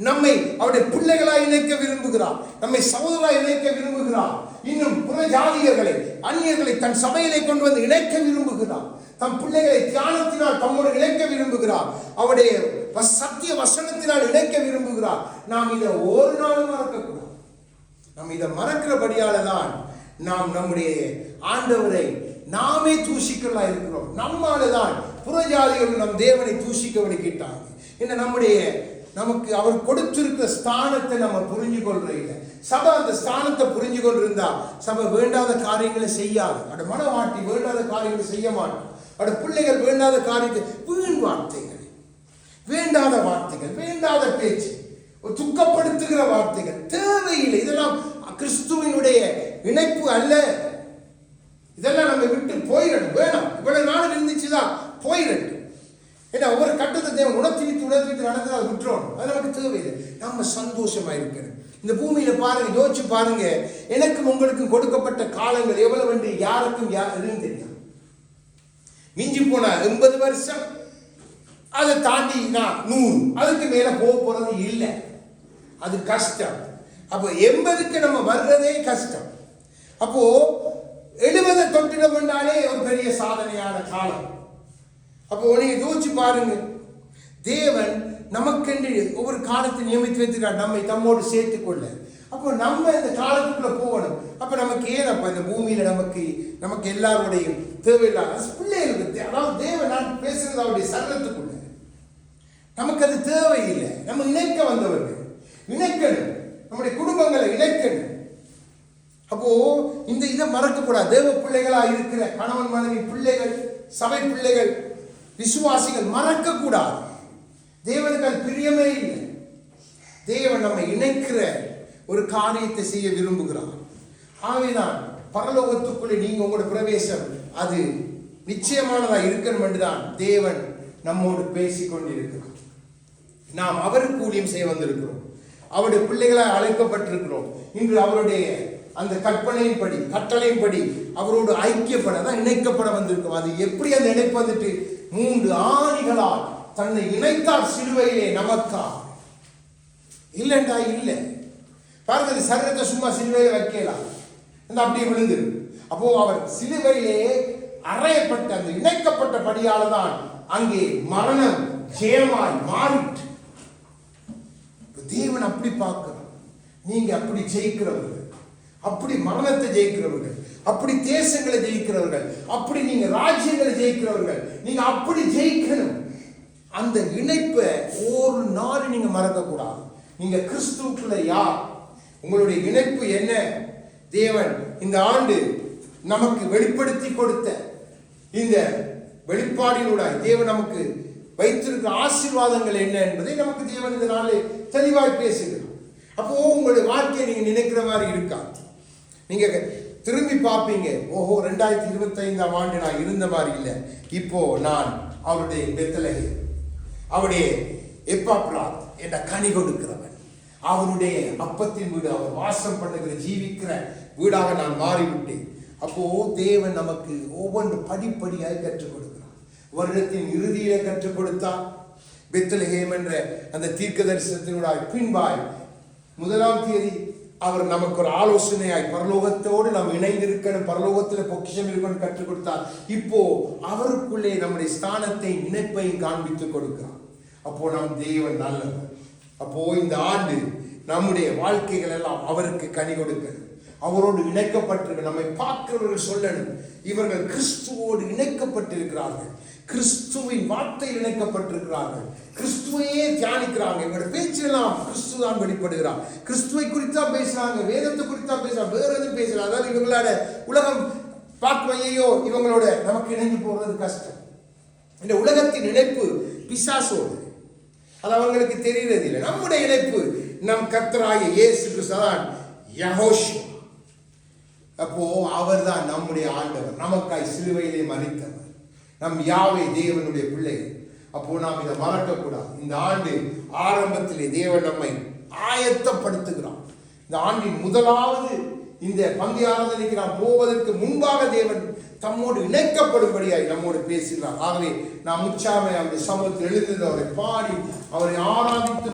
நம்மை அவருடைய பிள்ளைகளாய் இணைக்க விரும்புகிறார். நம்மை சகோதரராய் இணைக்க விரும்புகிறார். இன்னும் புற ஜாதியர்களை, அந்நியர்களை தன் சபையிலே கொண்டு வந்து இணைக்க விரும்புகிறார். தம் பிள்ளைகளை தியானத்தினால் தம்மோடு இணைக்க விரும்புகிறார். அவருடைய சத்திய வசனத்தினால் இணைக்க விரும்புகிறார். நாம் இதை ஒரு நாளும் மறக்கக்கூடாது. நாம் இதை மறக்கிறபடியால தான் நாம் நம்முடைய ஆண்டவரை நாமே தூஷிக்கிறதா இருக்கிறோம். நம்மால்தான் புறஜாதிகள் நம் தேவனை தூஷிக்க வலிக்கிட்டாங்க. என்ன நமக்கு அவர் கொடுத்திருக்கிற ஸ்தானத்தை நம்ம புரிஞ்சு கொள்றது இல்லை. சபை அந்த ஸ்தானத்தை புரிஞ்சு கொண்டிருந்தா சபை வேண்டாத காரியங்களை செய்யாது. அவட மனவாட்டி வேண்டாத காரியங்களை செய்ய மாட்டோம். அவட பிள்ளைகள் வேண்டாத காரியத்தை, வீண் வார்த்தைகள், வேண்டாத வார்த்தைகள், வேண்டாத பேச்சு, துக்கப்படுத்துகிற வார்த்தைகள் தேவையில்லை. இதெல்லாம் கிறிஸ்துவினுடைய இணைப்பு அல்ல. இதெல்லாம் நம்ம விட்டு போயிடணும். வேணாம், இவ்வளவு நாள் இருந்துச்சுதான் போயிடட்டும். ஏன்னா ஒவ்வொரு கட்டத்தை தேவன் உணர்த்தி நடந்ததால் விட்டுறோம். அது நமக்கு தேவையில்லை. நம்ம சந்தோஷமா இருக்கணும். இந்த பூமியில பாருங்க, யோசிச்சு பாருங்க, எனக்கும் உங்களுக்கும் கொடுக்கப்பட்ட காலங்கள் எவ்வளவு என்று யாருக்கும் எதுவும் தெரியும். மிஞ்சி போனா 80 வருஷம், அதை தாண்டி 100, அதுக்கு மேல போறது இல்லை. அது கஷ்டம். அப்போ 80க்கு நம்ம வர்றதே கஷ்டம். அப்போ 70 தொட்டிடம் என்றாலே ஒரு பெரிய சாதனையான காலம். அப்போ நீங்க யோசிச்சு பாருங்க, தேவன் நமக்கென்று ஒவ்வொரு காலத்தை நியமித்து வைத்திருக்கார் நம்மை தம்மோடு சேர்த்துக்கொள்ள. அப்போ நம்ம இந்த காலத்துக்குள்ள போகணும். அப்ப நமக்கு ஏன் இந்த பூமியில நமக்கு எல்லாருடைய தேவையில்லாத பிள்ளைகளுக்கு, அதாவது தேவன் நான் பேசுறது அவருடைய சரீரத்துக்குள்ள, நமக்கு அது தேவையில்லை. நம்ம இணைக்க வந்தவர்கள், இணைக்கணும், நம்முடைய குடும்பங்களை இணைக்கணும். அப்போ இதை மறக்கக்கூடாது. தேவ பிள்ளைகளா இருக்கிற கணவன் மனைவி பிள்ளைகள், சபை பிள்ளைகள், விசுவாசிகள் மறக்கக்கூடாது. தேவனுக்கு அது பிரியமே இல்லை. தேவன் நம்மை இணைக்கிற ஒரு காரியத்தை செய்ய விரும்புகிறார். ஆகவேதான் பரலோகத்துக்குள்ளே நீங்க உங்களோட பிரவேசம் அது நிச்சயமானதா இருக்கணும் என்றுதான் தேவன் நம்மோடு பேசிக்கொண்டிருக்கிறார். நாம் அவருக்கு ஊழியம் செய்ய வந்திருக்கிறோம். அவருடைய பிள்ளைகளாய் அழைக்கப்பட்டிருக்கிறோம். இன்று அவருடைய அந்த கற்பனையின்படி கட்டளையின்படி அவரோடு ஐக்கியப்பட தான் இணைக்கப்பட வந்திருக்கும். அது எப்படி அந்த இணைப்பு வந்துட்டு 3 ஆணிகளால் தன்னை இணைத்தார் சிலுவையிலே நமக்கா இல்லைண்டா இல்லை. பாருங்க, சரீரத்தை சும்மா சிலுவையில வைக்கலாம், அப்படியே விழுந்துரு. அப்போ அவர் சிலுவையிலே அறையப்பட்ட அந்த இணைக்கப்பட்ட படியால தான் அங்கே மரணம் ஜெயமாய் மாறிட்டு. தேவன் அப்படி பார்க்கிறார். நீங்க அப்படி ஜெயிக்கிறவர்கள், அப்படி மரணத்தை ஜெயிக்கிறவர்கள், அப்படி தேசங்களை ஜெயிக்கிறவர்கள், அப்படி நீங்க ராஜ்யங்களை ஜெயிக்கிறவர்கள், நீங்க அப்படி ஜெயிக்கணும். அந்த இணைப்பை ஒரு நாள் நீங்க மறக்க கூடாது. நீங்க கிறிஸ்துவுக்குள்ள யார், உங்களுடைய இணைப்பு என்ன? தேவன் இந்த ஆண்டு நமக்கு வெளிப்படுத்தி கொடுத்த இந்த வெளிப்பாடினூடாய் தேவன் நமக்கு வைத்திருக்கிற ஆசீர்வாதங்கள் என்ன என்பதை நமக்கு தேவன் இந்த நாளே தெளிவாய் பேசுகிறார். அப்போ உங்களுடைய வாழ்க்கையை நீங்க நினைக்கிற மாதிரி இருக்காது. நீங்க திரும்பி பார்ப்பீங்க, ஓஹோ 2025ஆம் ஆண்டு நான் இருந்த மாதிரி இல்லை, இப்போ நான் அவருடைய பெத்லகேம், அவருடைய எப்பாப்ராத் என்ற கனி கொடுக்கிறவன், அவருடைய அப்பத்தின் வீடு, அவர் வாசம் பண்ணுகிற ஜீவிக்கிற வீடாக நான் மாறிவிட்டேன். அப்போ தேவன் நமக்கு ஒவ்வொன்று படிப்படியாக கற்றுக் கொடுக்கிறார். வருடத்தின் இறுதியில கற்றுக் கொடுத்தார். பெத்லகேம் என்ற அந்த தீர்க்க தரிசனத்தினுடைய பின்பாய் 1ஆம் தேதி அவர் நமக்கு ஒரு ஆலோசனையாய் பரலோகத்தோடு நாம் இணைந்திருக்கணும், பரலோகத்தில் பொக்கிஷம் இருக்கணும் கற்றுக் கொடுத்தார். இப்போ அவருக்குள்ளே நம்முடைய ஸ்தானத்தை இணைப்பையும் காண்பித்துக் கொடுக்கிறார். அப்போ நம் தேவன் நல்லவர். அப்போ இந்த ஆண்டு நம்முடைய வாழ்க்கைகள் எல்லாம் அவருக்கு கனி கொடுக்கணும், அவரோடு இணைக்கப்பட்டிருக்க. நம்மை பார்க்கிறவர்கள் சொல்லணும், இவர்கள் கிறிஸ்துவோடு இணைக்கப்பட்டிருக்கிறார்கள், கிறிஸ்துவின் வார்த்தையில் இணைக்கப்பட்டிருக்கிறார்கள், கிறிஸ்துவையே தியானிக்கிறாங்க. இவங்களோட பேச்செல்லாம் கிறிஸ்து தான் வெளிப்படுகிறார். கிறிஸ்துவை குறித்தா பேசுறாங்க, வேதத்தை குறித்தா பேசுறாங்க, வேற எதுவும் பேசுறாங்க. அதாவது இவங்களோட உலகம் பார்க்கையோ இவங்களோட நமக்கு இணைந்து போறது கஷ்டம். இந்த உலகத்தின் இணைப்பு பிசாசோடு, அது அவங்களுக்கு தெரிகிறது இல்லை. நம்முடைய இணைப்பு நம் கர்த்தராகிய இயேசு கிறிஸ்து தான் யெகோஷுவா. அப்போ அவர் தான் நம்முடைய ஆண்டவர், நமக்காய் சிலுவையிலே மரித்தவர், நம் யாவே தேவனுடைய பிள்ளைகள். அப்போ நாம் இதை மறக்க கூடாது. இந்த ஆண்டு ஆரம்பத்திலே தேவன் நம்மை ஆயத்தப்படுத்துகிறார். இந்த ஆண்டின் முதலாவது இந்த பங்கு ஆராதனைக்கு நாம் போவதற்கு முன்பாக தேவன் தம்மோடு இணைக்கப்படும்படியாய் நம்மோடு பேசுகிறார். ஆகவே நாம் உற்சாகமே அவருடைய சமூகத்தில் எழுந்து அவரை பாடி அவரை ஆராதித்து